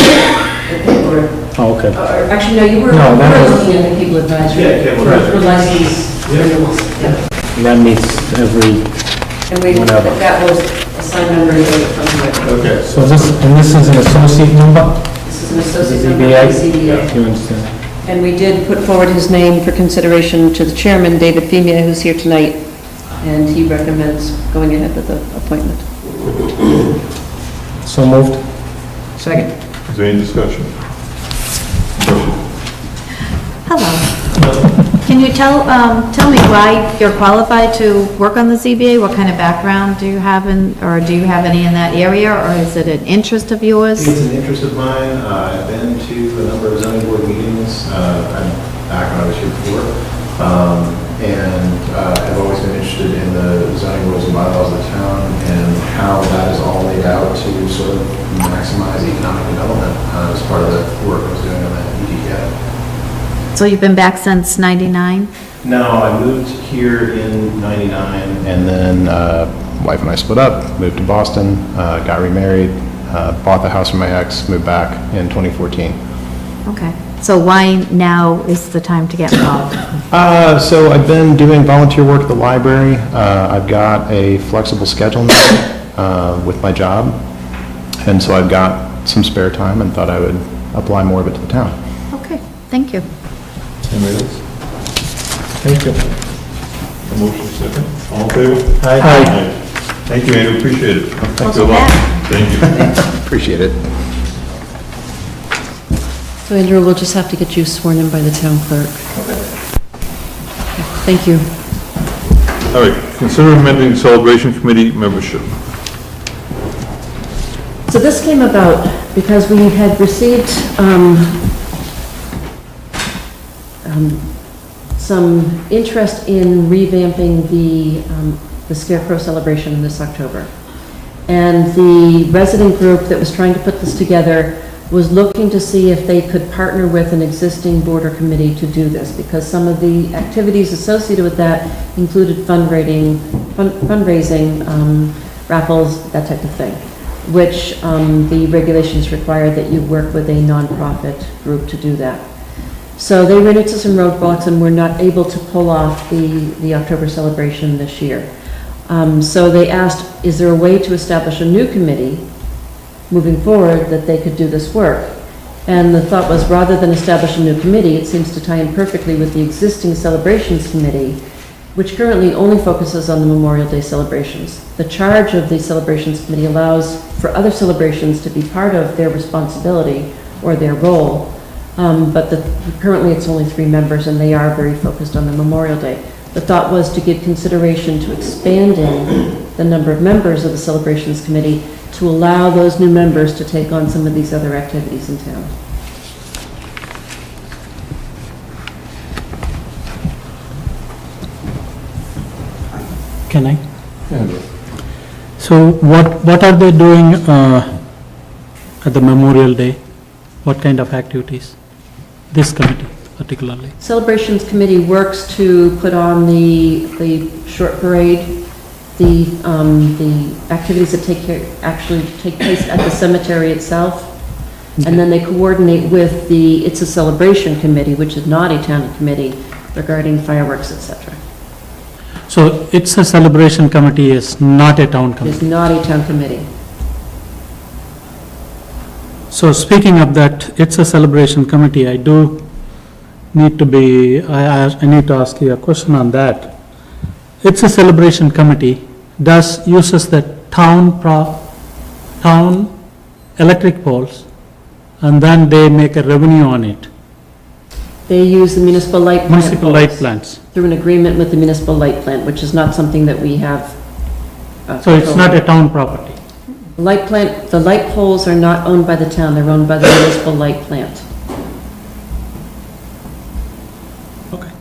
Oh, okay. Actually, no, you were No, that was- looking at the cable advisory. Yeah, cable for- advisory. For license renewals, yeah. And that meets every, And we, Whatever. that was assigned number from the, Okay. so this is an associate member? this is an The associate member ZBA? of the ZBA. You understand? And we did put forward his name for consideration to the chairman, David Femia, who's here tonight, and he recommends going ahead with the appointment. So moved. Second. Is there any discussion? Hello. Can you tell me why you're qualified to work on the ZBA? What kind of background do you have or do you have any in that area, or is it an interest of yours? It's an interest of mine. I've been to a number of zoning board meetings, back when I was here before. I've always been interested in the zoning rules and bylaws of the town and how that is all laid out to sort of maximize economic development as part of the work I was doing on that EDF. So you've been back since '99? No, I moved here in '99, and then wife and I split up, moved to Boston, got remarried, bought the house from my ex, moved back in 2014. Okay. So why now is the time to get involved? So I've been doing volunteer work at the library. I've got a flexible schedule now with my job, and so I've got some spare time and thought I would apply more of it to the town. Okay, thank you. Anybody else? Thank you. A motion second. All in favor? Aye. Thank you, Andrew, appreciate it. Thank you a Welcome lot. back. Thank you. Appreciate it. So Andrew, we'll just have to get you sworn in by the town clerk. Thank you. All right, consider amending celebration committee membership. So this came about because we had received some interest in revamping the Scarecrow celebration this October. And the resident group that was trying to put this together was looking to see if they could partner with an existing board or committee to do this, because some of the activities associated with that included fundraising, raffles, that type of thing, which the regulations require that you work with a nonprofit group to do that. So they ran into some roadblocks and were not able to pull off the October celebration this year. So they asked, is there a way to establish a new committee moving forward that they could do this work? And the thought was, rather than establish a new committee, it seems to tie in perfectly with the existing celebrations committee, which currently only focuses on the Memorial Day celebrations. The charge of the celebrations committee allows for other celebrations to be part of their responsibility or their role. But currently it's only 3 members and they are very focused on the Memorial Day. The thought was to give consideration to expanding the number of members of the celebrations committee to allow those new members to take on some of these other activities in town. Can I? So what are they doing at the Memorial Day? What kind of activities? This committee particularly? Celebrations committee works to put on the short parade, the activities that actually take place at the cemetery itself, and then they coordinate with the It's a Celebration Committee, which is not a town committee, regarding fireworks, etc. So It's a Celebration Committee is not a town It is committee. not a town committee. So speaking of that, It's a Celebration Committee, I do need to be, I need to ask you a question on that. It's a Celebration Committee uses the town electric poles, and then they make a revenue on it. They use the municipal light plant. Municipal light plants. Through an agreement with the municipal light plant, which is not something that we have. So it's not a town property. Light plant, the light poles are not owned by the town, they're owned by the municipal light plant. Okay.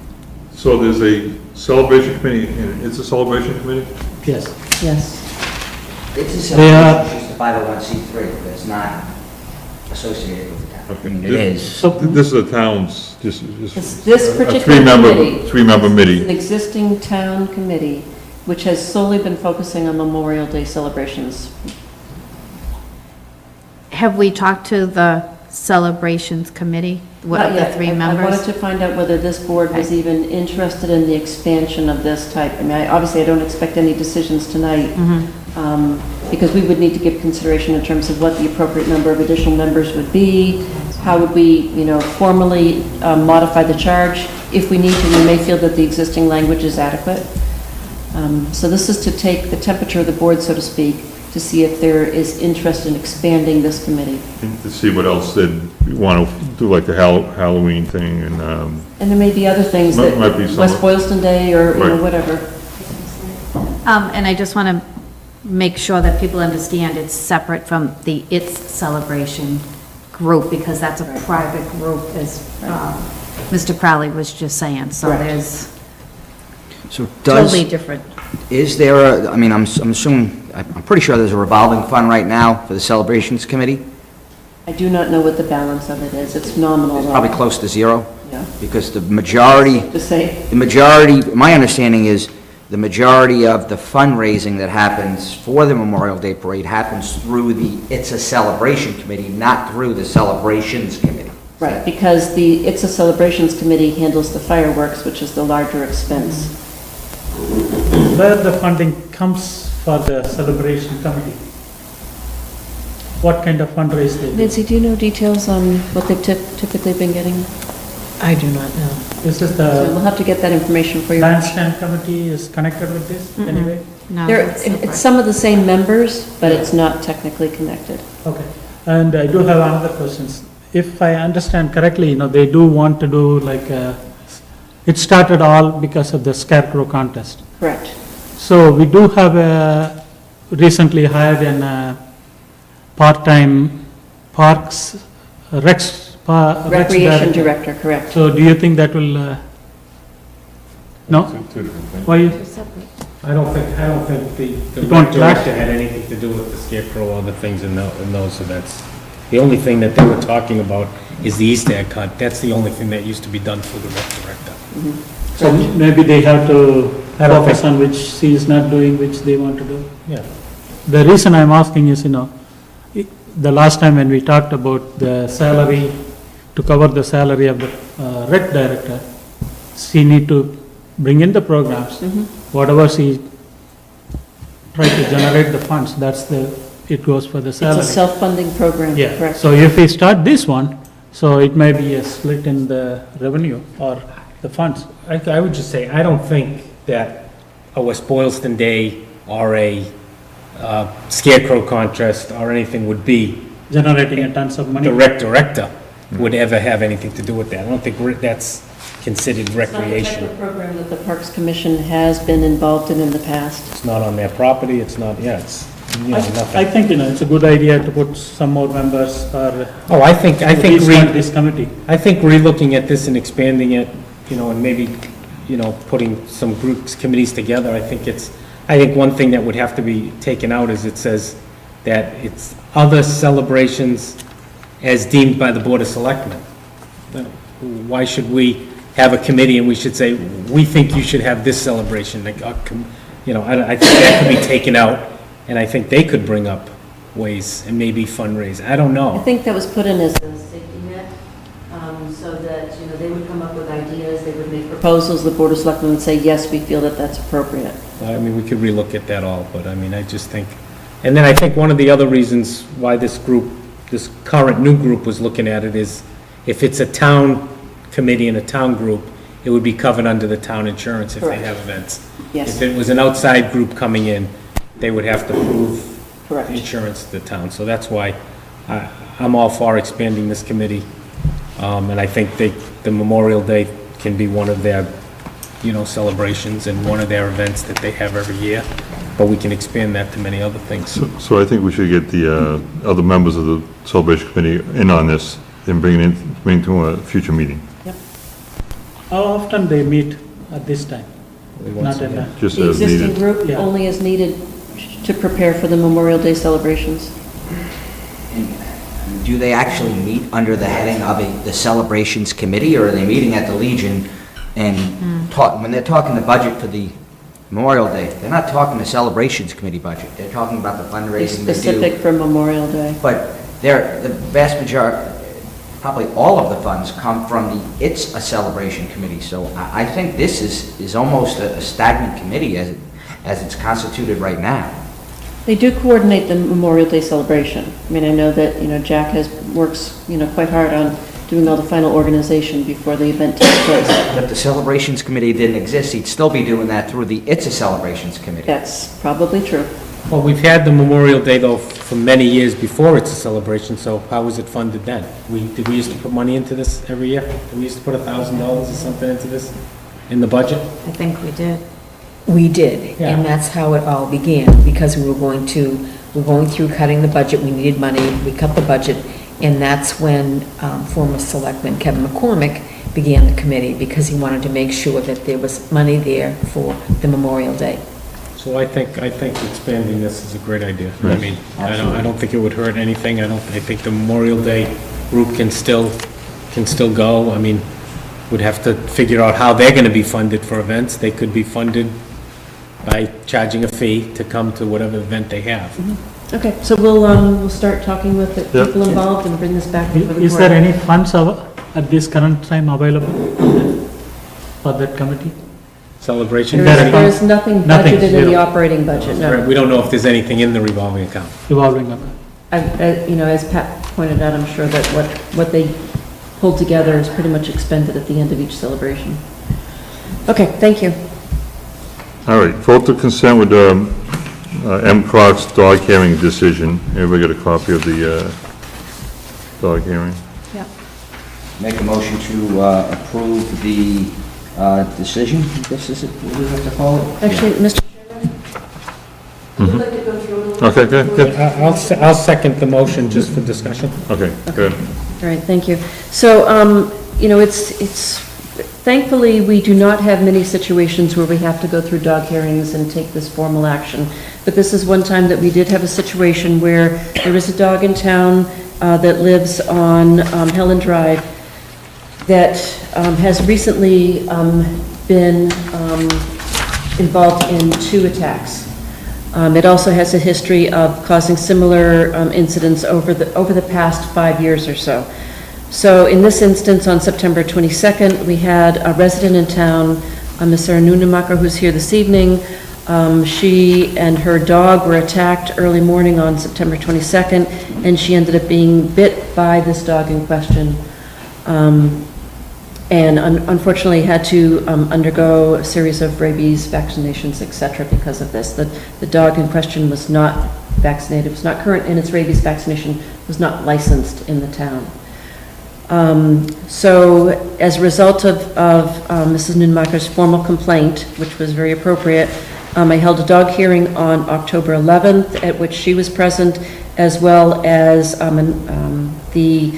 So there's a celebration committee, and it's a celebration committee? Yes. Yes. It's a They are- celebration, it's a 501c3, but it's not associated with the town. Okay. I mean, it is. So This is the town's, just This a particular three-member, committee. three-member An committee. existing town committee, which has solely been focusing on Memorial Day celebrations. Have we talked to the celebrations committee? What Not of the yet. 3 I wanted members? to find out whether this board was even interested in the expansion of this type. I mean, obviously, I don't expect any decisions tonight, because we would need to give consideration in terms of what the appropriate number of additional members would be, how would we, formally modify the charge. If we need to, we may feel that the existing language is adequate. So this is to take the temperature of the board, so to speak, to see if there is interest in expanding this committee. To see what else they'd want to do, like the Halloween thing and, And there may be other things Might be that, some- West Boylston Day or, you know, Right. whatever. And I just want to make sure that people understand it's separate from the It's Celebration group, because that's a private group, as Mr. Crowley was just saying, so Correct. there's So does, totally different. is there a, I mean, I'm assuming, I'm pretty sure there's a revolving fund right now for the celebrations committee? I do not know what the balance of it is. It's nominal. It's probably close to zero? Yeah. Because the majority, To say, my understanding is the majority of the fundraising that happens for the Memorial Day Parade happens through the It's a Celebration Committee, not through the Celebrations Committee. right, because the It's a Celebrations Committee handles the fireworks, which is the larger expense. Where the funding comes for the celebration committee? What kind of fundraise they do? Nancy, do you know details on what they've typically been getting? I do not know. This is So we'll the have to get that information for you. bandstand committee is connected with this anyway? No, There, it's it's separate. some of the same members, but it's not technically connected. Okay, and I do have another questions. If I understand correctly, they do want to do like, it started all because of the scarecrow contest. Correct. So we do have recently hired an part-time parks, Rex Recreation director, correct. So do you think that will, no? two different things. Why, I don't think the It won't rec clash? director had anything to do with the scarecrow or the things in those events. The only thing that they were talking about is the Easter egg hunt. That's the only thing that used to be done for the rec director. so maybe they have to I don't focus think- on which she is not doing, which they want to do? Yeah. The reason I'm asking is, the last time when we talked about the salary, to cover the salary of the rec director, she need to bring in the programs, whatever she try to generate the funds, it goes for the It's salary. a self-funding program, Yeah, correct. so if we start this one, so it may be a split in the revenue or the funds. I would just say, I don't think that a West Boylston Day or a scarecrow contest or anything would be, Generating a tons of money. the rec director would ever have anything to do with that. I don't think that's considered It's not the type recreation. of program that the Parks Commission has been involved in the past. It's not on their property, it's not, yeah, it's, I nothing. think, it's a good idea to put some more members or Oh, I think restart this committee. I think relooking at this and expanding it, and maybe, putting some groups, committees together, I think one thing that would have to be taken out is it says that it's other celebrations as deemed by the Board of Selectmen. Why should we have a committee and we should say, we think you should have this celebration? Like, I think that could be taken out, and I think they could bring up ways and maybe fundraise. I don't I know. think that was put in as a safety net, so that, they would come up with ideas, they would make proposals, the Board of Selectmen would say, yes, we feel that that's appropriate. I mean, we could relook at that all, but I just think, and then I think one of the other reasons why this current new group was looking at it is, if it's a town committee and a town group, it would be covered under the town insurance if they Correct. have events. Yes, If it was an outside group coming in, they would have to prove correct. insurance to the town. So that's why I'm all for expanding this committee. And I think the Memorial Day can be one of their, celebrations and one of their events that they have every year. But we can expand that to many other things. So I think we should get the other members of the celebration committee in on this and bring it to a future meeting, How often they meet at this time? Not at that. just The as existing needed. group Yeah. only is needed to prepare for the Memorial Day celebrations. Do they actually meet under the heading of the celebrations committee, or are they meeting at the Legion and when they're talking the budget for the Memorial Day, they're not talking the celebrations committee budget, they're talking about the It's fundraising they do. specific for Memorial Day. But the vast majority, probably all of the funds come from the It's a Celebration Committee, so I think this is almost a stagnant committee as it's constituted right now. They do coordinate the Memorial Day celebration. I mean, I know that, Jack works, quite hard on doing all the final organization before the event takes place. But if the Celebrations Committee didn't exist, he'd still be doing that through the It's a Celebrations Committee. That's probably true. Well, we've had the Memorial Day though for many years before it's a celebration, so how was it funded then? Did we used to put money into this every year? Did we used to put $1,000 or something into this in the budget? I think we did. We did, Yeah. and that's how it all began, because we're going through cutting the budget, we needed money, we cut the budget, and that's when former Selectman Kevin McCormick began the committee, because he wanted to make sure that there was money there for the Memorial Day. So I think expanding this is a great idea. I mean, I don't think it would hurt anything. I think the Memorial Day group can still go. I mean, would have to figure out how they're gonna be funded for events. They could be funded by charging a fee to come to whatever event they have. Okay, so we'll start talking with the people involved and bring this back before the board. Is there any funds at this current time available for that committee? Celebration. There's nothing Nothing, budgeted in the zero. operating budget, no. We don't know if there's anything in the revolving account. Evolving account. You know, as Pat pointed out, I'm sure that what they pulled together is pretty much expended at the end of each celebration. Okay, thank you. All right, vote to consent with M. Croc's dog hearing decision. Everybody get a copy of the dog hearing? Make a motion to approve the decision, I guess is it, what do we have to call it? Actually, Mr. Chairman, would you like to go through a little? Okay, good. I'll second the motion just for discussion. Okay, good. All right, thank you. So, you know, it's, thankfully, we do not have many situations where we have to go through dog hearings and take this formal action. But this is one time that we did have a situation where there is a dog in town that lives on Helen Drive that has recently been involved in 2 attacks. It also has a history of causing similar incidents over the past 5 years or so. So in this instance, on September 22nd, we had a resident in town, Ms. Sarah Nunemacher, who's here this evening. She and her dog were attacked early morning on September 22nd, and she ended up being bit by this dog in question. And unfortunately had to undergo a series of rabies vaccinations, et cetera, because of this. The dog in question was not vaccinated, was not current in its rabies vaccination, was not licensed in the town. So as a result of Mrs. Nunemacher's formal complaint, which was very appropriate, I held a dog hearing on October 11th, at which she was present, as well as the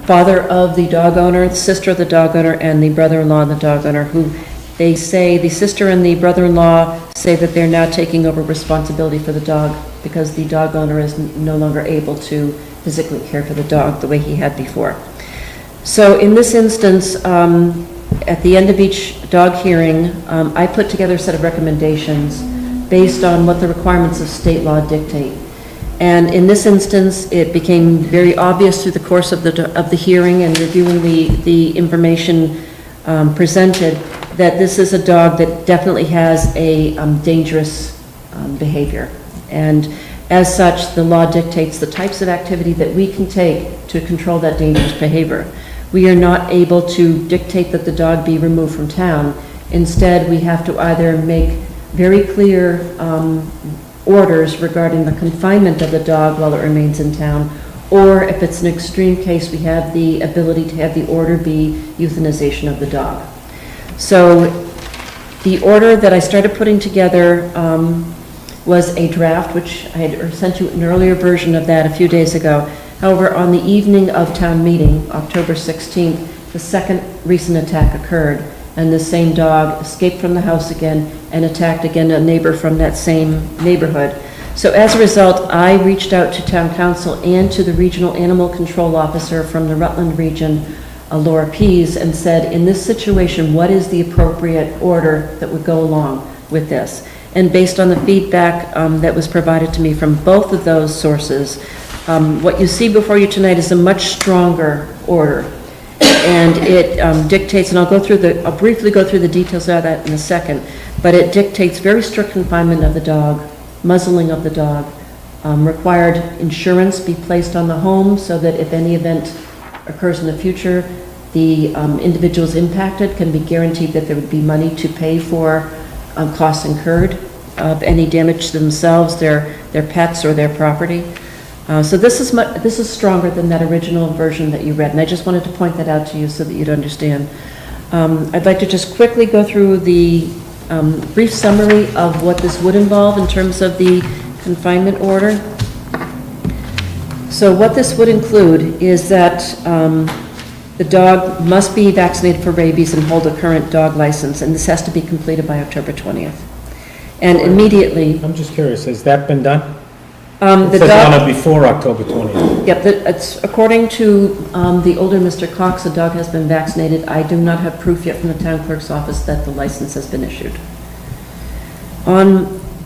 father of the dog owner, the sister of the dog owner, and the brother-in-law of the dog owner, who they say, the sister and the brother-in-law say that they're now taking over responsibility for the dog because the dog owner is no longer able to physically care for the dog the way he had before. So in this instance, at the end of each dog hearing, I put together a set of recommendations based on what the requirements of state law dictate. And in this instance, it became very obvious through the course of the hearing and reviewing the information presented that this is a dog that definitely has a dangerous behavior. And as such, the law dictates the types of activity that we can take to control that dangerous behavior. We are not able to dictate that the dog be removed from town. Instead, we have to either make very clear orders regarding the confinement of the dog while it remains in town, or if it's an extreme case, we have the ability to have the order be euthanization of the dog. So the order that I started putting together was a draft, which I had sent you an earlier version of that a few days ago. However, on the evening of town meeting, October 16th, the second recent attack occurred, and the same dog escaped from the house again and attacked again a neighbor from that same neighborhood. So as a result, I reached out to town council and to the regional animal control officer from the Rutland region, Laura Pease, and said, in this situation, what is the appropriate order that would go along with this? And based on the feedback that was provided to me from both of those sources, what you see before you tonight is a much stronger order. And it dictates, and I'll briefly go through the details of that in a second, but it dictates very strict confinement of the dog, muzzling of the dog, required insurance be placed on the home so that if any event occurs in the future, the individuals impacted can be guaranteed that there would be money to pay for costs incurred. of any damage to themselves, their pets, or their property. So this is stronger than that original version that you read, and I just wanted to point that out to you so that you'd understand. I'd like to just quickly go through the brief summary of what this would involve in terms of the confinement order. So what this would include is that the dog must be vaccinated for rabies and hold a current dog license, and this has to be completed by October 20th. And immediately, I'm just curious, has that been done? the It says dog... on it before October 20th. Yep, it's, according to the older Mr. Cox, the dog has been vaccinated. I do not have proof yet from the town clerk's office that the license has been issued.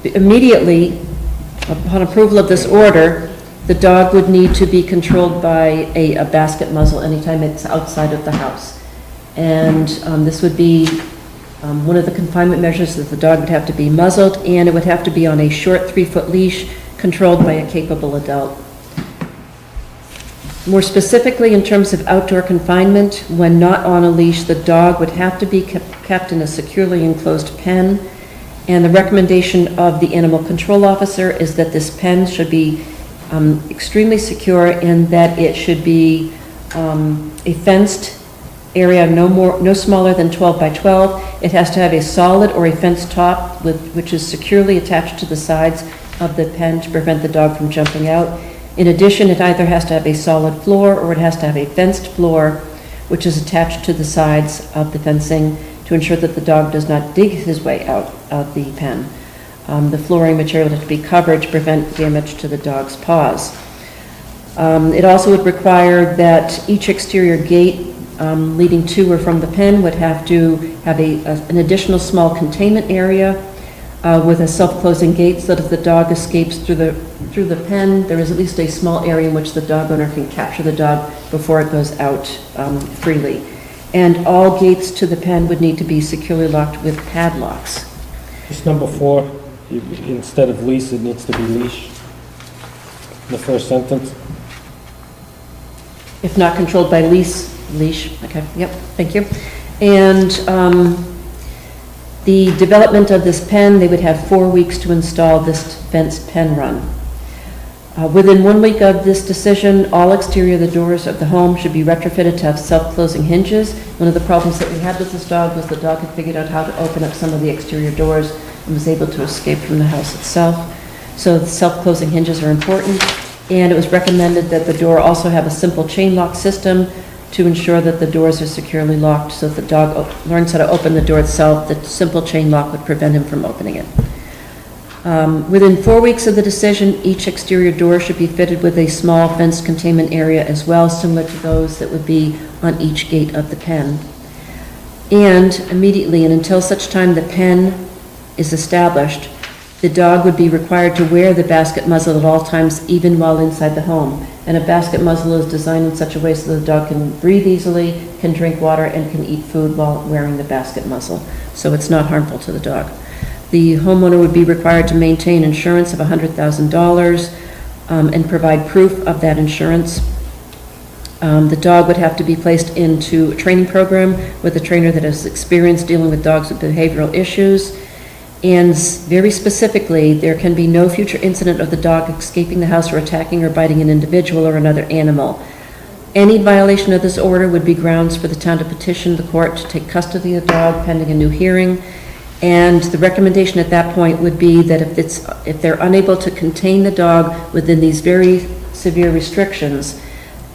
Immediately, upon approval of this order, the dog would need to be controlled by a basket muzzle anytime it's outside of the house. And this would be one of the confinement measures, that the dog would have to be muzzled, and it would have to be on a short 3-foot leash controlled by a capable adult. More specifically, in terms of outdoor confinement, when not on a leash, the dog would have to be kept in a securely enclosed pen, and the recommendation of the animal control officer is that this pen should be extremely secure, and that it should be a fenced area no smaller than 12 by 12. It has to have a solid or a fenced top which is securely attached to the sides of the pen to prevent the dog from jumping out. In addition, it either has to have a solid floor or it has to have a fenced floor which is attached to the sides of the fencing to ensure that the dog does not dig his way out of the pen. The flooring material has to be covered to prevent damage to the dog's paws. It also would require that each exterior gate leading to or from the pen would have to have an additional small containment area with a self-closing gate, so that if the dog escapes through the pen, there is at least a small area in which the dog owner can capture the dog before it goes out freely. And all gates to the pen would need to be securely locked with padlocks. Just number 4, instead of leash, it needs to be leash. The first sentence. If not controlled by leash, okay, yep, thank you. And the development of this pen, they would have 4 weeks to install this fenced pen run. Within 1 week of this decision, all exterior of the doors of the home should be retrofitted to have self-closing hinges. One of the problems that we had with this dog was the dog had figured out how to open up some of the exterior doors and was able to escape from the house itself. So the self-closing hinges are important, and it was recommended that the door also have a simple chain lock system to ensure that the doors are securely locked, so if the dog learns how to open the door itself, the simple chain lock would prevent him from opening it. Within 4 weeks of the decision, each exterior door should be fitted with a small fenced containment area as well, similar to those that would be on each gate of the pen. And immediately, and until such time the pen is established, the dog would be required to wear the basket muzzle at all times, even while inside the home. And a basket muzzle is designed in such a way so the dog can breathe easily, can drink water, and can eat food while wearing the basket muzzle. So it's not harmful to the dog. The homeowner would be required to maintain insurance of $100,000 and provide proof of that insurance. The dog would have to be placed into a training program with a trainer that has experience dealing with dogs with behavioral issues. And very specifically, there can be no future incident of the dog escaping the house or attacking or biting an individual or another animal. Any violation of this order would be grounds for the town to petition the court to take custody of the dog pending a new hearing. And the recommendation at that point would be that if they're unable to contain the dog within these very severe restrictions,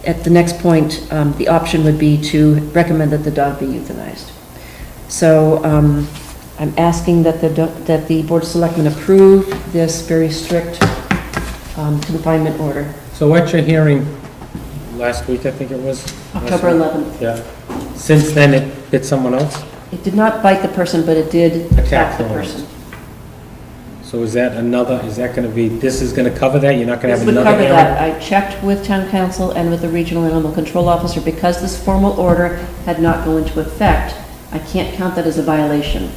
at the next point, the option would be to recommend that the dog be euthanized. So I'm asking that the Board of Selectmen approve this very strict confinement order. So at your hearing last week, I think it was? October 11th. Yeah. Since then, it bit someone else? It did not bite the person, but it did attack the someone person. else. So is that going to be, this is going to cover that? You're not going to This have would another cover hearing? that. I checked with town council and with the regional animal control officer. Because this formal order had not gone into effect, I can't count that as a violation.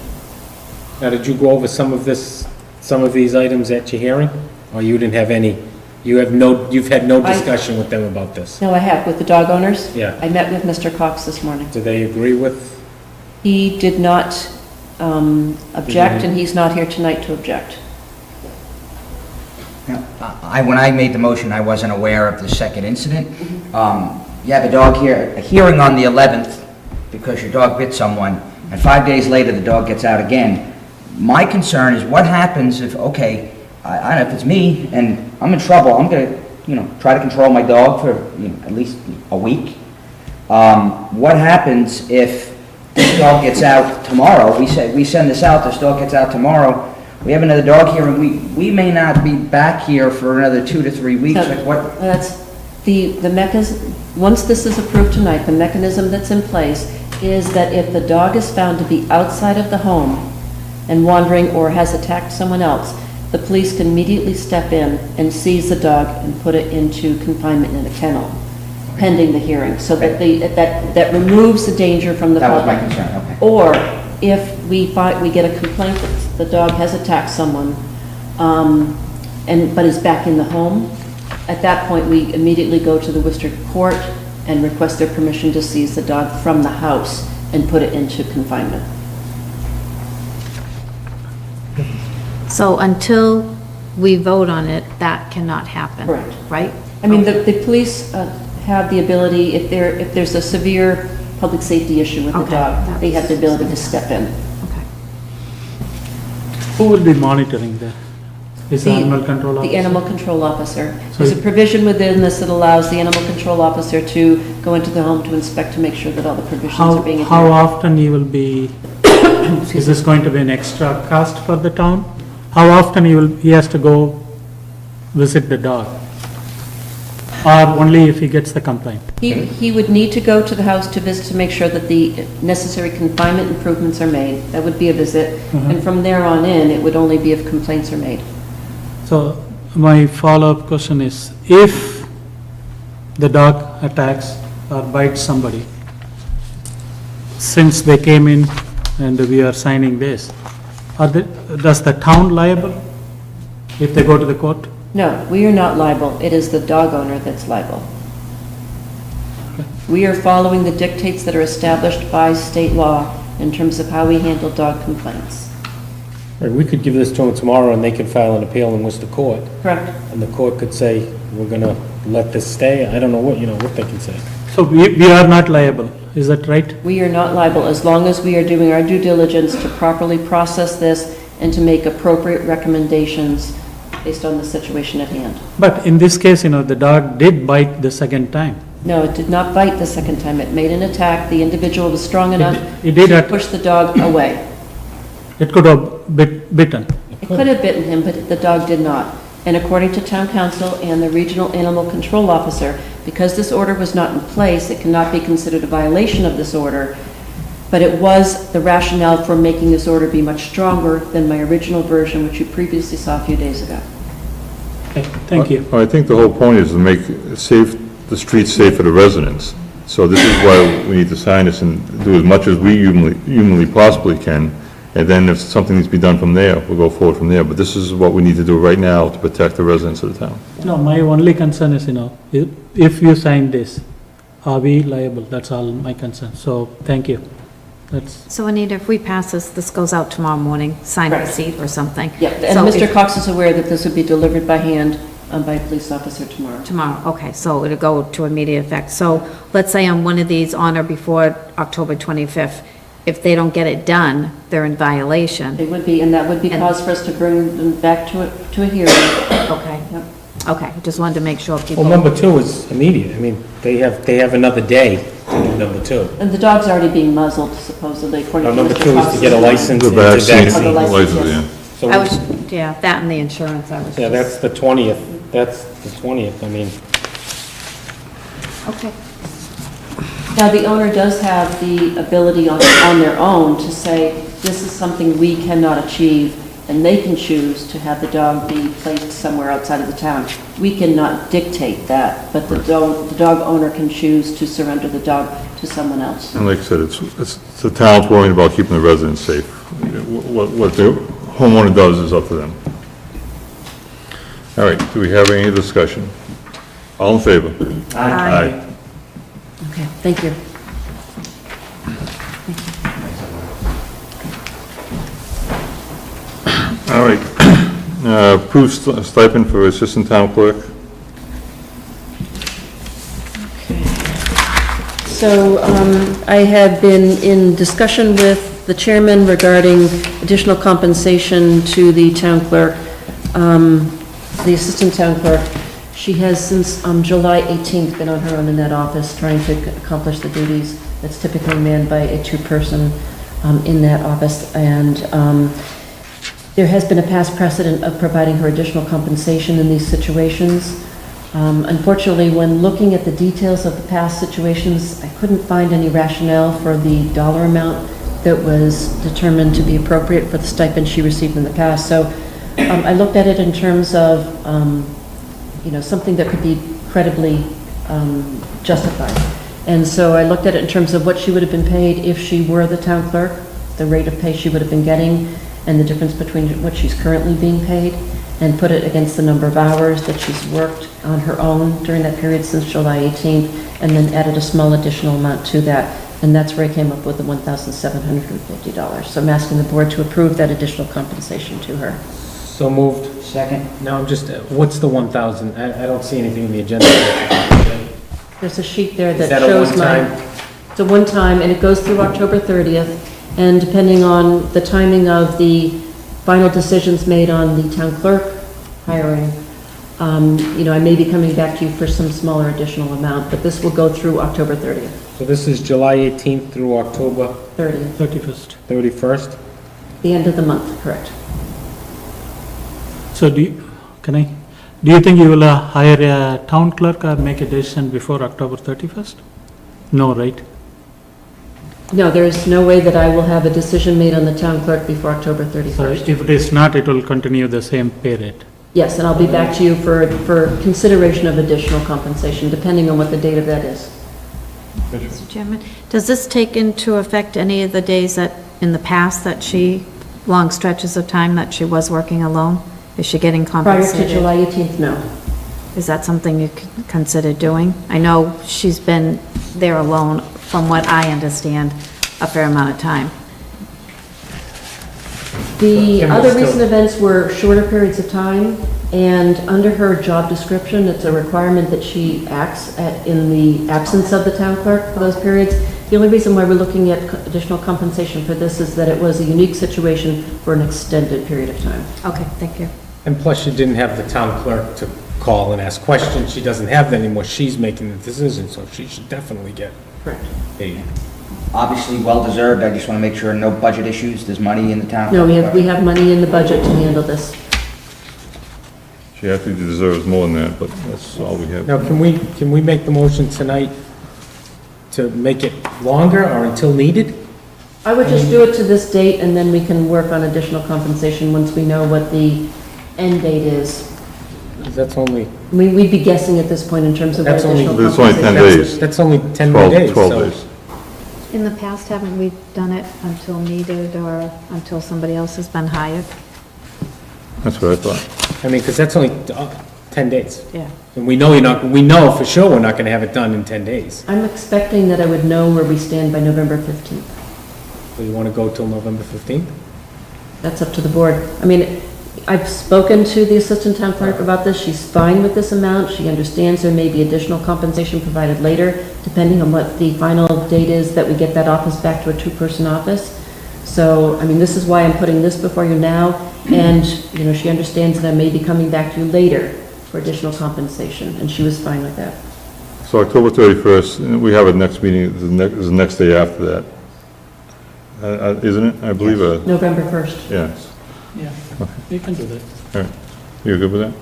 Now, did you go over some of these items at your hearing? Or you didn't have any? You've had no discussion with them about this? No, I have, with the dog owners. Yeah. I met with Mr. Cox this morning. Do they agree with? He did not object, and he's not here tonight to object. When I made the motion, I wasn't aware of the second incident. You have a dog here, a hearing on the 11th because your dog bit someone, and 5 days later, the dog gets out again. My concern is what happens if, okay, I don't know if it's me and I'm in trouble, I'm gonna, try to control my dog for, at least a week. What happens if this dog gets out tomorrow? We send this out, this dog gets out tomorrow, we have another dog here, and we may not be back here for another 2 to 3 weeks. Like what? That's the mechanism, once this is approved tonight, the mechanism that's in place is that if the dog is found to be outside of the home and wandering or has attacked someone else, the police can immediately step in and seize the dog and put it into confinement in a kennel, pending the hearing, so that that removes the danger from the public. That was my concern, okay. Or if we get a complaint that the dog has attacked someone, but is back in the home, at that point, we immediately go to the Worcester Court and request their permission to seize the dog from the house and put it into confinement. So until we vote on it, that cannot happen? Correct. Right? I mean, the police have the ability, if there's a severe public safety issue with the Okay, dog, they have the ability to step in. Okay. Who will be monitoring that? Is the animal control officer? The animal control officer. So There's a provision within this that allows the animal control officer to go into the home to inspect, to make sure that all the provisions are being How adhered. often you will be, is this going to be an extra cost for the town? How often he has to go visit the dog? Or only if he gets the complaint? He would need to go to the house to visit to make sure that the necessary confinement improvements are made. That would be a visit. And from there on in, it would only be if complaints are made. So my follow-up question is, if the dog attacks or bites somebody, since they came in and we are signing this, does the town liable if they go to the court? No, we are not liable. It is the dog owner that's liable. We are following the dictates that are established by state law in terms of how we handle dog complaints. Right, we could give this to them tomorrow and they could file an appeal in Worcester Court. Correct. And the court could say, we're gonna let this stay. I don't know what they can say. So we are not liable, is that right? We are not liable as long as we are doing our due diligence to properly process this and to make appropriate recommendations based on the situation at hand. But in this case, the dog did bite the second time. No, it did not bite the second time. It made an attack. The individual was strong enough It did to push the dog away. It could have bitten. It could have bitten him, but the dog did not. And according to town council and the regional animal control officer, because this order was not in place, it cannot be considered a violation of this order, but it was the rationale for making this order be much stronger than my original version, which you previously saw a few days ago. Okay, thank you. Well, I think the whole point is to make the streets safe for the residents. So this is why we need to sign this and do as much as we humanly possibly can. And then if something needs to be done from there, we'll go forward from there. But this is what we need to do right now to protect the residents of the town. No, my only concern is, if you sign this, are we liable? That's all my concern. So, thank you. So Anita, if we pass this goes out tomorrow morning, signed Correct. receipt or something? Yeah, and So Mr. if- Cox is aware that this would be delivered by hand by a police officer tomorrow. Tomorrow, okay, so it'll go to immediate effect. So let's say on one of these on or before October 25th, if they don't get it done, they're in violation. It would be, and that would be cause for us to bring them back to a hearing. Okay, Yep. okay, just wanted to make sure people. Well, number 2 is immediate. I mean, they have another day to do number 2. And the dog's already being muzzled supposedly, according to Number Mr. 2 is Cox. to get a license The and to vaccine, vaccine. the license, yeah. So, I was, yeah, that and the insurance, I was yeah, that's just, the 20th. That's the 20th. I mean, okay. Now, the owner does have the ability on their own to say, this is something we cannot achieve, and they can choose to have the dog be placed somewhere outside of the town. We cannot dictate that, but the dog owner can choose to surrender the dog to someone else. And like I said, it's the town's worrying about keeping the residents safe. What the homeowner does is up to them. All right, do we have any discussion? All in favor? Aye. Okay, thank you. All right. Approved stipend for assistant town clerk. So I had been in discussion with the chairman regarding additional compensation to the town clerk, the assistant town clerk. She has since July 18th been on her own in that office trying to accomplish the duties that's typically manned by a two-person in that office. And there has been a past precedent of providing her additional compensation in these situations. Unfortunately, when looking at the details of the past situations, I couldn't find any rationale for the dollar amount that was determined to be appropriate for the stipend she received in the past. So I looked at it in terms of, something that could be credibly justified. And so I looked at it in terms of what she would have been paid if she were the town clerk, the rate of pay she would have been getting, and the difference between what she's currently being paid, and put it against the number of hours that she's worked on her own during that period since July 18th, and then added a small additional amount to that. And that's where I came up with the $1,750. So I'm asking the board to approve that additional compensation to her. So moved. Second? No, I'm just, what's the 1,000? I don't see anything in the agenda. There's a sheet there Is that that a shows one-time? It's a one-time, and it goes through October 30th. And depending on the timing of the final decisions made on the town clerk hiring, I may be coming back to you for some smaller additional amount, but this will go through October 30th. So this is July 18th through October 30th, 31st. 31st? the end of the month, correct. So do you think you will hire a town clerk or make a decision before October 31st? No, right? No, there is no way that I will have a decision made on the town clerk before October So 31st. if it is not, it will continue the same pay rate. Yes, and I'll be back to you for consideration of additional compensation, depending on what the date of that is. Mr. Chairman, does this take into effect any of the days that, in the past, that she, long stretches of time that she was working alone? Is she getting Prior compensated? to July 18th, no. Is that something you could consider doing? I know she's been there alone, from what I understand, a fair amount of time. The other recent events were shorter periods of time, and under her job description, it's a requirement that she acts in the absence of the town clerk for those periods. The only reason why we're looking at additional compensation for this is that it was a unique situation for an extended period of time. Okay, thank you. And plus, you didn't have the town clerk to call and ask questions. She doesn't have that anymore. She's making the decision, so she should definitely get Correct. paid. Obviously, well-deserved. I just want to make sure no budget issues. There's money in the town. No, we have money in the budget to handle this. She actually deserves more than that, but that's all we have. Now, can we make the motion tonight to make it longer or until needed? I would just do it to this date, and then we can work on additional compensation once we know what the end date is. That's only, We'd be guessing at this point in terms of what That's only- additional It's only 10 compensation. days. that's only 10 more 12 days. 12 so- days. In the past, haven't we done it until needed or until somebody else has been hired? That's what I thought. I mean, because that's only 10 days. Yeah. And we know for sure we're not going to have it done in 10 days. I'm expecting that I would know where we stand by November 15th. So you want to go till November 15th? That's up to the board. I mean, I've spoken to the assistant town clerk about this. She's fine with this amount. She understands there may be additional compensation provided later, depending on what the final date is that we get that office back to a two-person office. So, I mean, this is why I'm putting this before you now, and, she understands that I may be coming back to you later for additional compensation, and she was fine with that. So October 31st, we have a next meeting, is the next day after that. Isn't it? I believe, November 1st. yes. Yeah, we can do that. All right. You're good with that?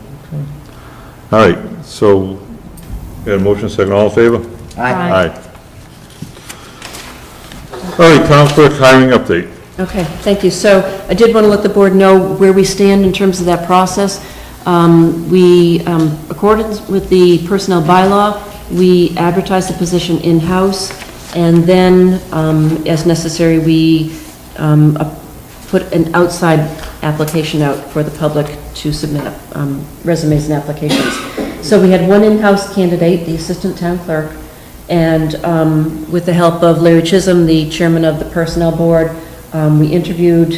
All right, so, we had a motion second, all in favor? Aye. All right, town clerk hiring update. Okay, thank you. So I did want to let the board know where we stand in terms of that process. According with the personnel bylaw, we advertise the position in-house, and then, as necessary, we put an outside application out for the public to submit resumes and applications. So we had one in-house candidate, the assistant town clerk, and with the help of Larry Chisholm, the chairman of the personnel board, we interviewed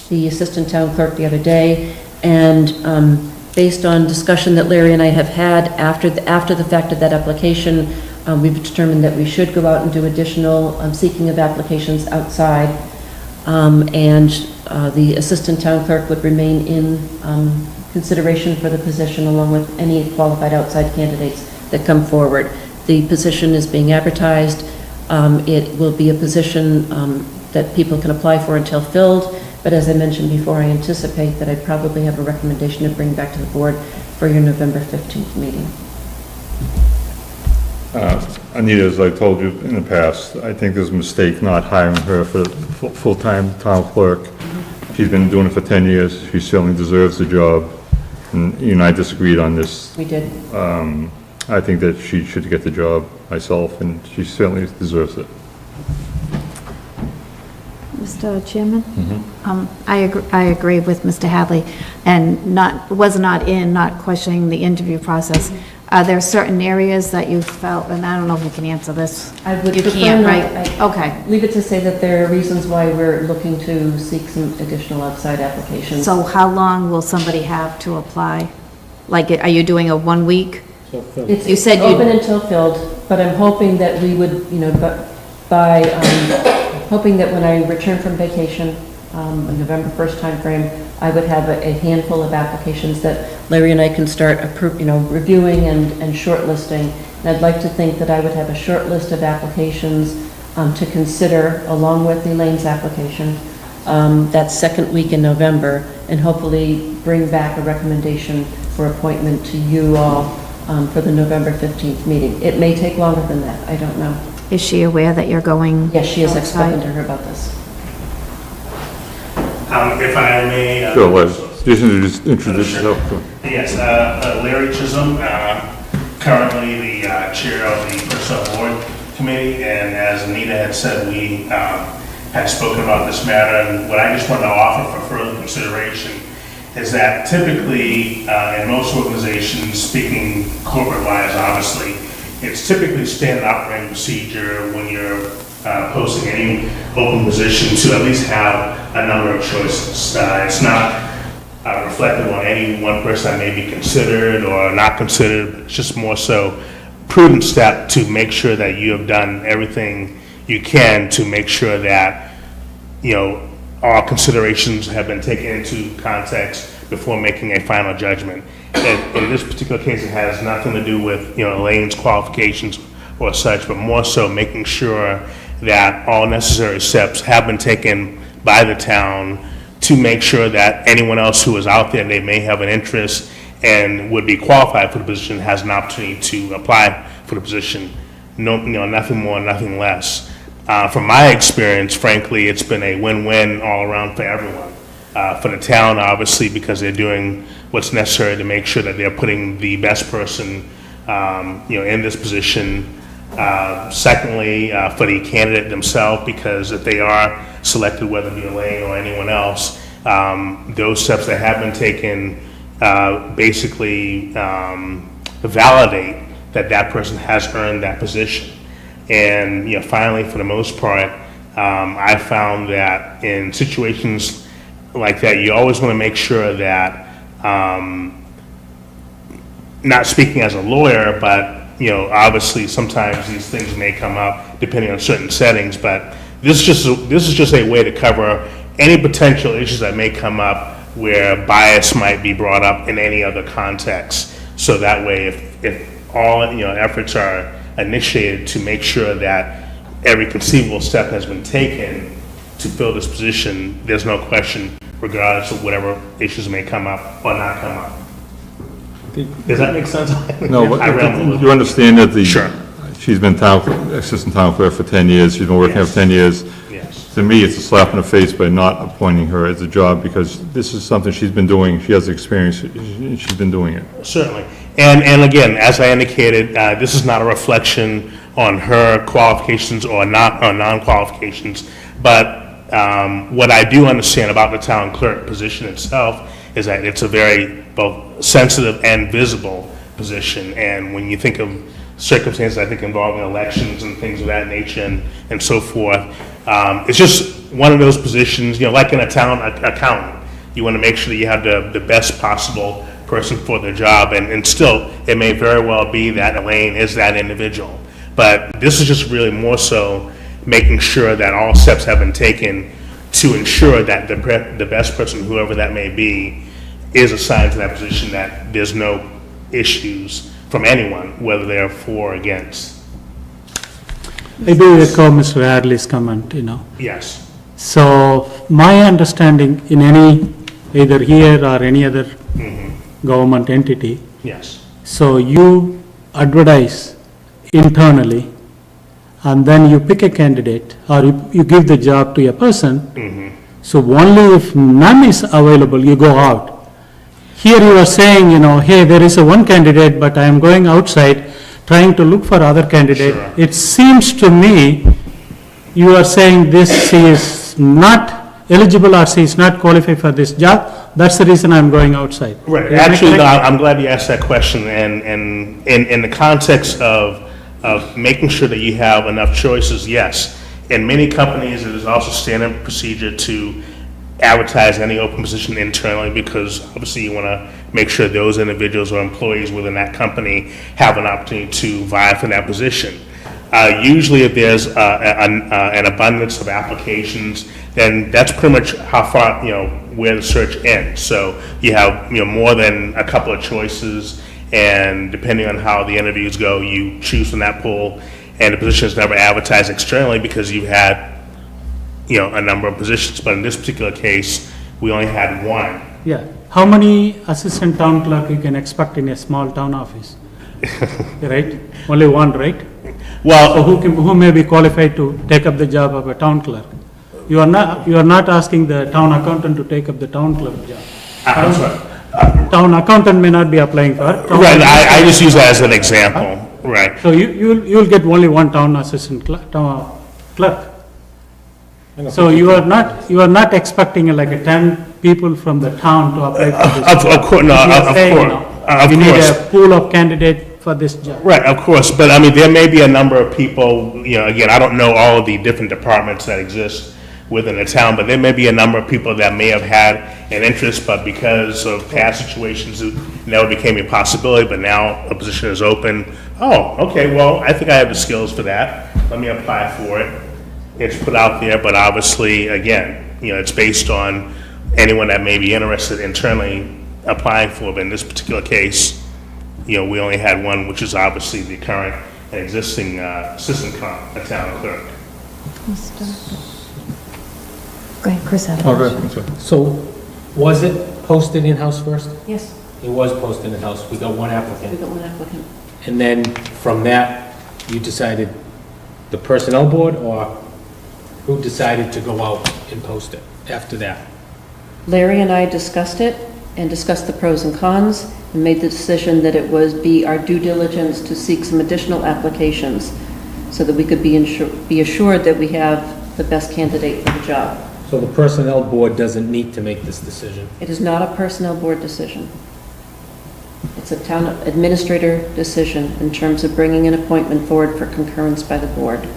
the assistant town clerk the other day, And based on discussion that Larry and I have had after the fact of that application, we've determined that we should go out and do additional seeking of applications outside. And the assistant town clerk would remain in consideration for the position along with any qualified outside candidates that come forward. The position is being advertised. It will be a position that people can apply for until filled. But as I mentioned before, I anticipate that I probably have a recommendation to bring back to the board for your November 15th meeting. Anita, as I told you in the past, I think there's a mistake not hiring her for the full-time town clerk. She's been doing it for 10 years. She certainly deserves the job. And you and I disagreed on this. We did. I think that she should get the job myself, and she certainly deserves it. Mr. Chairman? I agree with Mr. Hadley, and was not questioning the interview process. Are there certain areas that you felt, and I don't know if you can answer this. I would You prefer can't, not. right? Okay. Leave it to say that there are reasons why we're looking to seek some additional outside applications. So how long will somebody have to apply? Like, are you doing a 1 week? It's You said you- open until filled, but I'm hoping that we would, hoping that when I return from vacation, in November 1st timeframe, I would have a handful of applications that Larry and I can start reviewing and shortlisting. And I'd like to think that I would have a short list of applications to consider along with Elaine's application that second week in November, and hopefully bring back a recommendation for appointment to you all for the November 15th meeting. It may take longer than that, I don't know. Is she aware that you're going? Yes, she has. I've outside? spoken to her about this. If I may. Sure, Les, just introduce yourself. Yes, Larry Chisholm, currently the chair of the Personnel Board Committee, and as Anita had said, we had spoken about this matter, and what I just want to offer for further consideration is that typically, in most organizations, speaking corporate-wise, obviously, it's typically standard operating procedure when you're posting any open position to at least have a number of choices. It's not reflective on any one person that may be considered or not considered, but it's just more so prudent step to make sure that you have done everything you can to make sure that, all considerations have been taken into context before making a final judgment. And in this particular case, it has nothing to do with, Elaine's qualifications or such, but more so making sure that all necessary steps have been taken by the town to make sure that anyone else who is out there, they may have an interest and would be qualified for the position, has an opportunity to apply for the position. No, nothing more, nothing less. From my experience, frankly, it's been a win-win all around for everyone. For the town, obviously, because they're doing what's necessary to make sure that they're putting the best person, in this position. Secondly, for the candidate themselves, because if they are selected, whether it be Elaine or anyone else, those steps that have been taken basically validate that that person has earned that position. And finally, for the most part, I found that in situations like that, you always want to make sure that, not speaking as a lawyer, but obviously sometimes these things may come up depending on certain settings, but this is just a way to cover any potential issues that may come up where bias might be brought up in any other context. So that way, if all efforts are initiated to make sure that every conceivable step has been taken to fill this position, there's no question, regardless of whatever issues may come up or not come up. Does that make sense? No, but I rambled a little. you understand that Sure. she's been assistant town clerk for 10 years, she's been working there for 10 years. Yes. To me, it's a slap in the face by not appointing her as a job, because this is something she's been doing, she has experience, she's been doing it. Certainly. And again, as I indicated, this is not a reflection on her qualifications or non-qualifications, but what I do understand about the town clerk position itself is that it's a very both sensitive and visible position. And when you think of circumstances, I think involving elections and things of that nature and so forth, it's just one of those positions, like in a town accountant. You want to make sure that you have the best possible person for the job, and still, it may very well be that Elaine is that individual. But this is just really more so making sure that all steps have been taken to ensure that the best person, whoever that may be, is assigned to that position, that there's no issues from anyone, whether they're for or against. I do echo Mr. Hadley's comment, Yes. So my understanding in either here or any other government entity, Yes. so you advertise internally, and then you pick a candidate, or you give the job to a person. So only if none is available, you go out. Here you are saying, hey, there is one candidate, but I am going outside, trying to look for other candidate. Sure. It seems to me, you are saying this, she is not eligible or she is not qualified for this job. That's the reason I'm going outside. Right. Am I Actually, no, correct? I'm glad you asked that question, and in the context of making sure that you have enough choices, yes. In many companies, it is also standard procedure to advertise any open position internally, because obviously you want to make sure those individuals or employees within that company have an opportunity to vie for that position. Usually if there's an abundance of applications, then that's pretty much how far, where the search ends. So you have, more than a couple of choices, and depending on how the interviews go, you choose from that pool, and the position is never advertised externally because you've had, a number of positions. But in this particular case, we only had one. Yeah. How many assistant town clerk you can expect in a small town office? Right? Only one, right? Well, So who may be qualified to take up the job of a town clerk? You are not asking the town accountant to take up the town clerk job. I'm sorry. Town accountant may not be applying for it. Right, I just use that as an example, right. So you'll get only one town assistant town clerk. So you are not expecting like 10 people from the town to apply for this job. Of course, no, You are of saying, course, you need of a course. pool of candidate for this job. Right, of course, but I mean, there may be a number of people, again, I don't know all of the different departments that exist within the town, but there may be a number of people that may have had an interest, but because of past situations, it never became a possibility, but now a position is open. Oh, okay, well, I think I have the skills for that. Let me apply for it. It's put out there, but obviously, again, it's based on anyone that may be interested internally applying for it. But in this particular case, we only had one, which is obviously the current and existing assistant town clerk. Go ahead, Chris had a Oh, question. good, that's right. So, was it posted in-house first? Yes, It was posted in-house, we got one we applicant. got one applicant. And then from that, you decided the personnel board, or who decided to go out and post it after that? Larry and I discussed it and discussed the pros and cons and made the decision that it was be our due diligence to seek some additional applications so that we could be assured that we have the best candidate for the job. So the personnel board doesn't need to make this decision? It is not a personnel board decision. It's a town administrator decision in terms of bringing an appointment forward for concurrence by the board.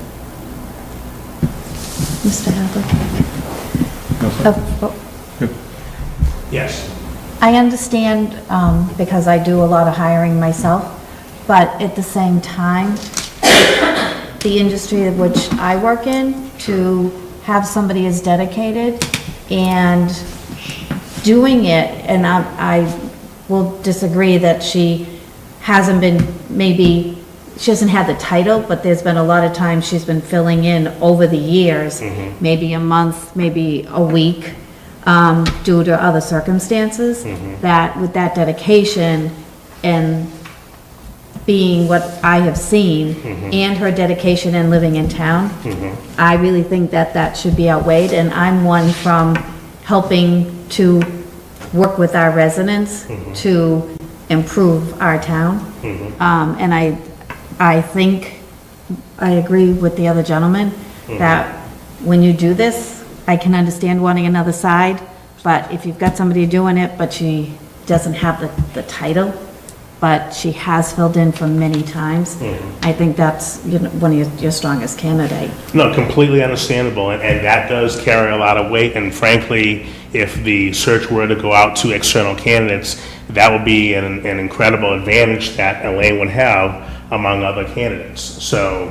Mr. Hadley? Yes. I understand, because I do a lot of hiring myself, but at the same time, the industry of which I work in, to have somebody as dedicated and doing it, and I will disagree that she hasn't been, maybe, she hasn't had the title, but there's been a lot of times she's been filling in over the years, maybe a month, maybe a week, due to other circumstances, that with that dedication and being what I have seen, and her dedication and living in town, I really think that that should be outweighed, and I'm one from helping to work with our residents to improve our town. And I think, I agree with the other gentleman, that when you do this, I can understand wanting another side, but if you've got somebody doing it, but she doesn't have the title, but she has filled in for many times. I think that's, you know, one of your strongest candidates. No, completely understandable, and that does carry a lot of weight, and frankly, if the search were to go out to external candidates, that would be an incredible advantage that Elaine would have among other candidates. So,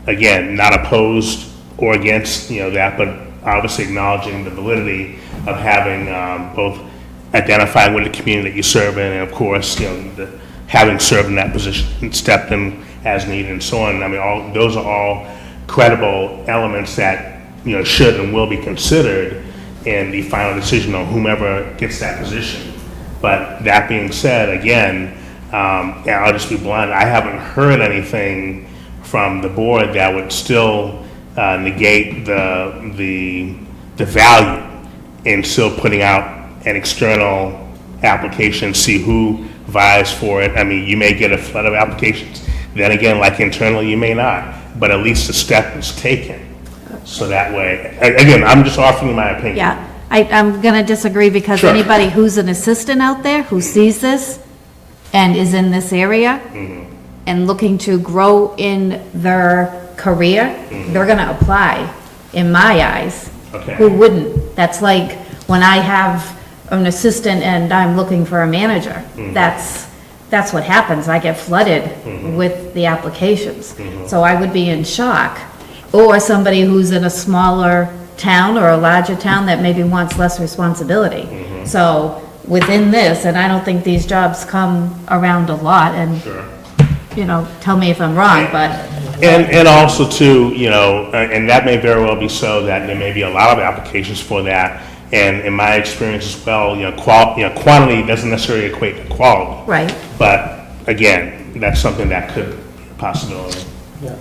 again, not opposed or against, you know, that, but obviously acknowledging the validity of having both identifying with the community that you serve in, and of course, you know, having served in that position and stepped in as needed and so on. I mean, those are all credible elements that, you know, should and will be considered in the final decision on whomever gets that position. But that being said, again, and I'll just be blunt, I haven't heard anything from the board that would still negate the value in still putting out an external application, see who vies for it. I mean, you may get a flood of applications. Then again, like internally, you may not, but at least the step is taken. So that way, again, I'm just offering my opinion. Yeah, I'm gonna disagree because Sure. anybody who's an assistant out there who sees this and is in this area and looking to grow in their career, they're gonna apply, in my eyes. Okay. Who wouldn't? That's like when I have an assistant and I'm looking for a manager. That's what happens. I get flooded with the applications. So I would be in shock. Or somebody who's in a smaller town or a larger town that maybe wants less responsibility. So within this, and I don't think these jobs come around a lot, and, you know, tell me if I'm wrong, but And also too, you know, and that may very well be so that there may be a lot of applications for that. And in my experience as well, you know, quantity doesn't necessarily equate to quality. right. But again, that's something that could be a possibility. Yeah,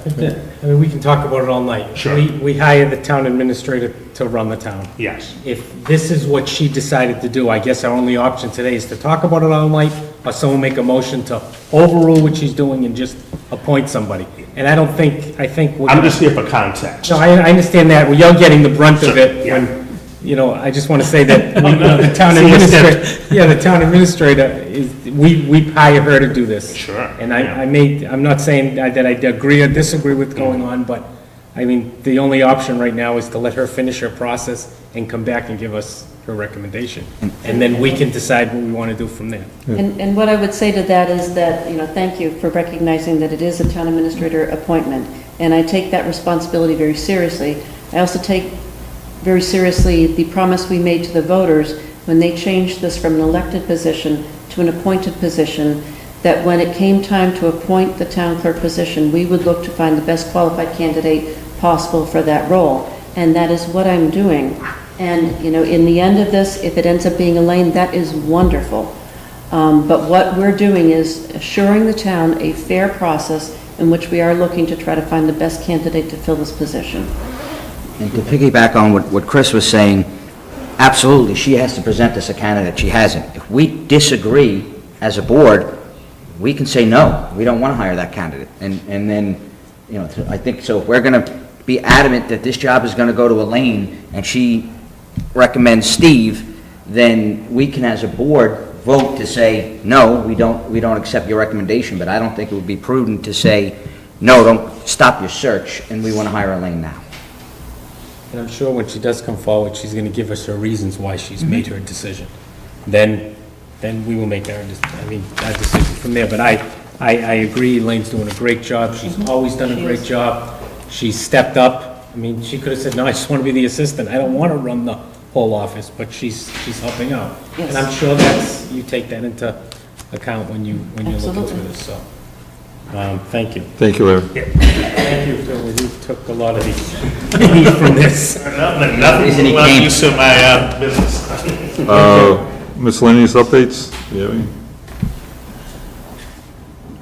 I mean, we can talk about it all night. Sure. We hired the town administrator to run the town. Yes. If this is what she decided to do, I guess our only option today is to talk about it all night, or someone make a motion to overrule what she's doing and just appoint somebody. And I think we're. I'm just here for context. No, I understand that. Well, you're getting the brunt of Sure, it yeah. when, you know, I just want to say that, the town administrator, the town administrator is, we hire her to do this. Sure, And yeah. I'm not saying that I agree or disagree with going on, but, I mean, the only option right now is to let her finish her process and come back and give us her recommendation. And then we can decide what we want to do from there. And what I would say to that is that, you know, thank you for recognizing that it is a town administrator appointment, and I take that responsibility very seriously. I also take very seriously the promise we made to the voters when they changed this from an elected position to an appointed position, that when it came time to appoint the town clerk position, we would look to find the best qualified candidate possible for that role. And that is what I'm doing. And, you know, in the end of this, if it ends up being Elaine, that is wonderful. But what we're doing is assuring the town a fair process in which we are looking to try to find the best candidate to fill this position. And to piggyback on what Chris was saying, absolutely, she has to present us a candidate. She hasn't. If we disagree as a board, we can say, no, we don't want to hire that candidate. And then, you know, I think, so if we're going to be adamant that this job is going to go to Elaine and she recommends Steve, then we can, as a board, vote to say, no, we don't accept your recommendation. But I don't think it would be prudent to say, no, don't stop your search, and we want to hire Elaine now. And I'm sure when she does come forward, she's going to give us her reasons why she's made her decision. Then we will make our decision from there. But I agree, Elaine's doing a great job. She's always done a great job. She's stepped up. I mean, she could have said, no, I just want to be the assistant. I don't want to run the whole office, but she's helping out. Yes. And I'm sure you take that into account when you're looking Absolutely. through this, so. Thank you. Thank you, Larry. Thank you, Phil. You took a lot of the heat from this. Nothing well used to my business. Miscellaneous updates? Do you have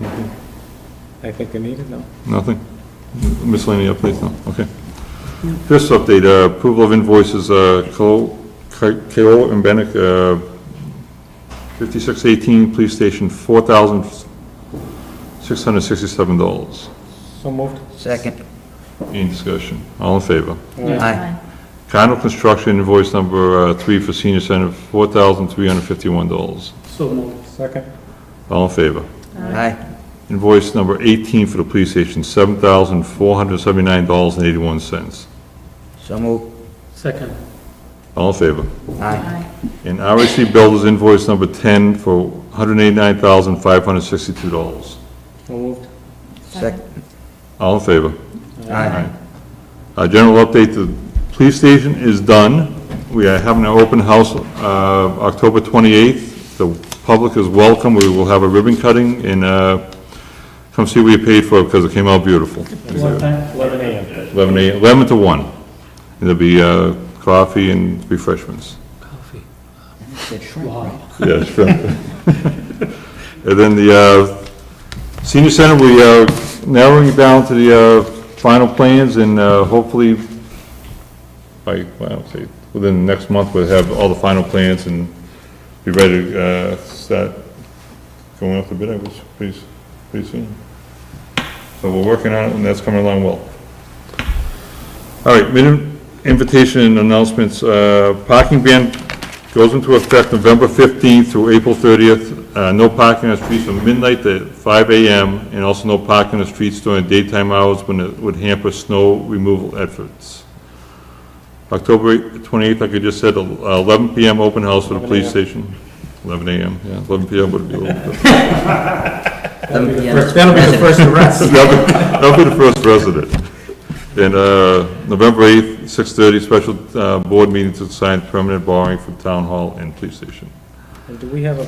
any? I think I need it, no? Nothing? Miscellaneous updates, no? Okay. First update, approval of invoices, Ko and Bennett, 5618, police station, $4,667. So moved. Second. Any discussion? All in favor? Aye. Cardinal Construction invoice number 3 for senior center, $4,351. So moved. Second. All in favor? Aye. Invoice number 18 for the police station, $7,479.81. So moved. Second. All in favor? Aye. And RAC Builders invoice number 10 for $189,562. So moved. Second. All in favor? Aye. General update, the police station is done. We are having an open house, October 28th. The public is welcome. We will have a ribbon cutting and, come see what you paid for it because it came out beautiful. What time? 11 a.m. 11 to 1. And there'll be, coffee and refreshments. Coffee. Yeah, sure. And then the, senior center, we are narrowing it down to the, final plans and, hopefully by, well, I don't say, within the next month, we'll have all the final plans and be ready to, start going off the bid, I guess, pretty soon. So we're working on it and that's coming along well. All right, invitation and announcements, parking ban goes into effect November 15th through April 30th. No parking on the streets from midnight to 5 a.m. and also no parking on the streets during daytime hours when it would hamper snow removal efforts. October 28th, like I just said, 11 p.m. open house for the police station. 11 a.m., yeah, 11 p.m. would be a little bit. That'll be the first arrest. That'll be the first resident. And November 8th, 6:30, special board meeting to sign permanent borrowing for town hall and police station. And do we have a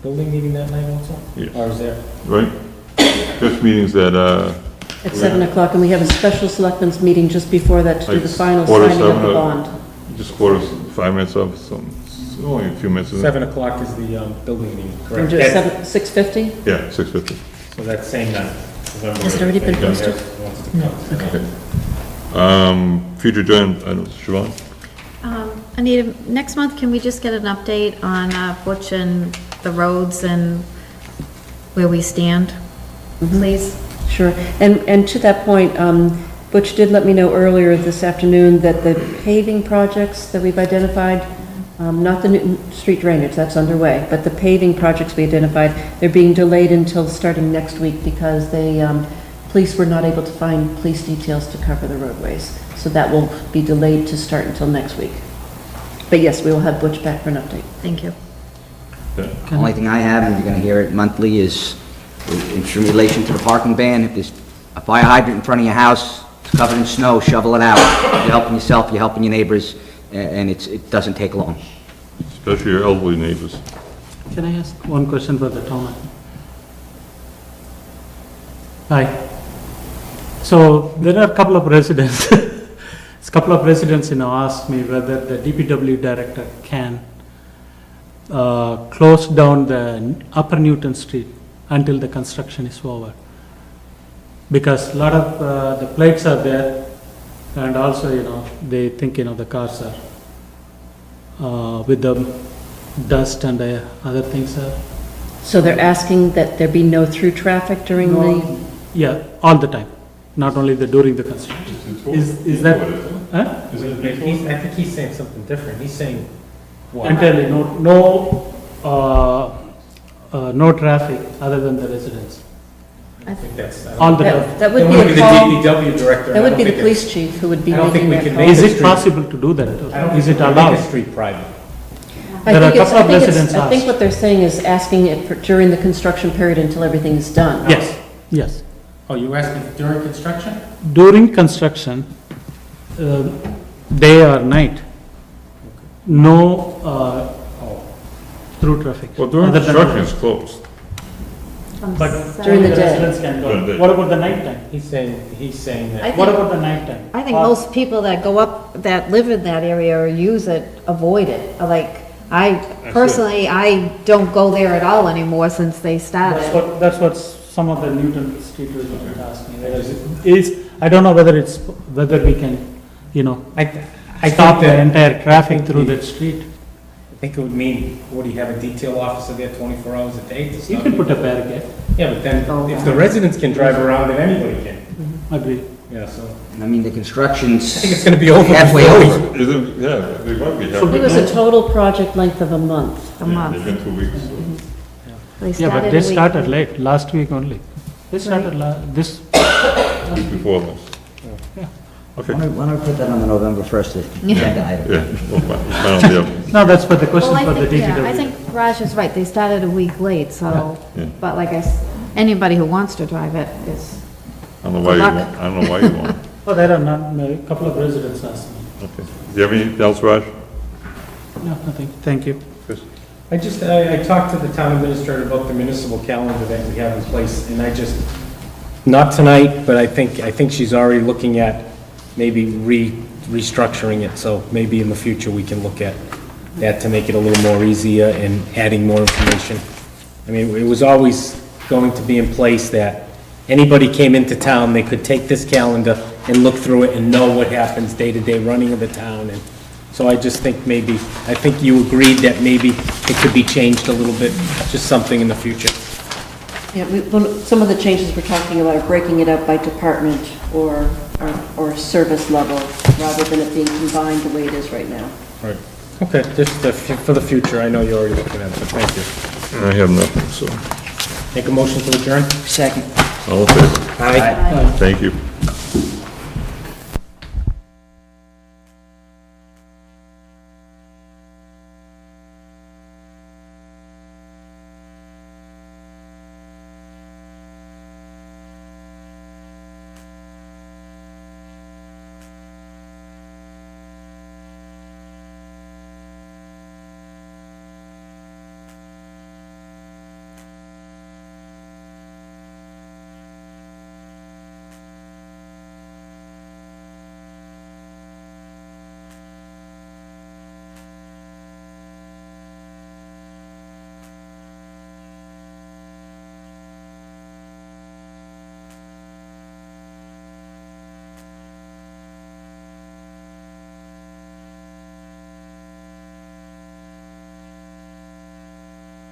building meeting that night also? Yes. Or is there? Right? Just meetings that, At 7 o'clock, and we have a special selectmen's meeting just before that to do the Like final quarter signing of seven the or- bond. just quarters, 5 minutes of, so it's only a few minutes. Isn't it? 7 o'clock is the building meeting, And correct? just 6:50? Yeah, 6:50. So that same night. November Has it already been 8th. Anybody posted? else wants to come? Okay. Future agenda, I don't know, Siobhan? Anita, next month, can we just get an update on Butch and the roads and where we stand, please? Sure. And to that point, Butch did let me know earlier this afternoon that the paving projects that we've identified, not the Newton Street drainage, that's underway, but the paving projects we identified, they're being delayed until starting next week because police were not able to find police details to cover the roadways. So that will be delayed to start until next week. But yes, we will have Butch back for an update. Thank you. Only thing I have, and you're gonna hear it monthly, is in relation to the parking ban. If there's a fire hydrant in front of your house, it's covered in snow, shovel it out. You're helping yourself, you're helping your neighbors, and it doesn't take long. Especially your elderly neighbors. Can I ask one question for the Thomas? Hi. So there are a couple of residents, asked me whether the DPW director can close down the Upper Newton Street until the construction is over. Because a lot of the plates are there and also, they think, the cars are with the dust and other things are. So they're asking that there be no through traffic during the, Yeah, all the time, not only during the construction. Is that, huh? I think he's saying something different. He's saying, what? Entirely, no traffic other than the residents. I think that's. All the time. that would That be would a be the call, DPW director. that I would don't be the think police chief who would be I don't think making we that can call. make Is it street- possible to do that? I don't Is think it we can make allowed? a street private. There are a couple of residents I think asked. what they're saying is asking it during the construction period until everything is done. Yes. Oh, you asking during construction? During construction, day or night, no through traffic. Well, during Other than- construction, it's closed. But During the day. residents can During the go. day. What about the night time? He's saying that. What about the night time? I think most people that go up, that live in that area or use it, avoid it. Like, I don't go there at all anymore since they started. That's what some of the Newton Street residents asked me. I don't know whether we can, I stop think the that, entire traffic through that street. I think it would mean, would he have a detail officer there 24 hours a day to You stop can it? put a barricade. Yeah, but then, Oh, if the residents can drive around, then anybody can. Agree. Yeah, so. I mean, the construction's I think it's gonna be over. halfway before we- over. Isn't, yeah, they might be It was a total project length of a month. A month. It's been 2 weeks. They Yeah, but started they a week started late, last week only. They started this, Before this. Okay, Why don't we put that on the November 1st agenda item? yeah, well, I don't, yeah. no, that's for the question Well, for I the think, yeah, I DPW. think Raj is right, they started a week late, so, Yeah. but like anybody who wants to drive it is, I don't know why you Good luck. want, I don't know why you want. Oh, there are not, a couple of residents asked me. Okay. Do you have anything else, Raj? No, nothing, thank you. Chris? I talked to the town administrator about the municipal calendar that we have in place, and not tonight, but I think she's already looking at maybe restructuring it, so maybe in the future we can look at that to make it a little more easier and adding more information. I mean, it was always going to be in place that anybody came into town, they could take this calendar and look through it and know what happens day-to-day running of the town, and so I just think I think you agreed that maybe it could be changed a little bit, just something in the future. Yeah, some of the changes we're talking about are breaking it up by department or service level, rather than it being combined the way it is right now. Right. Okay, just for the future, I know you're already looking at it, but thank you. I have nothing, so, Make a motion to adjourn? Second. all in favor? Aye. Thank you.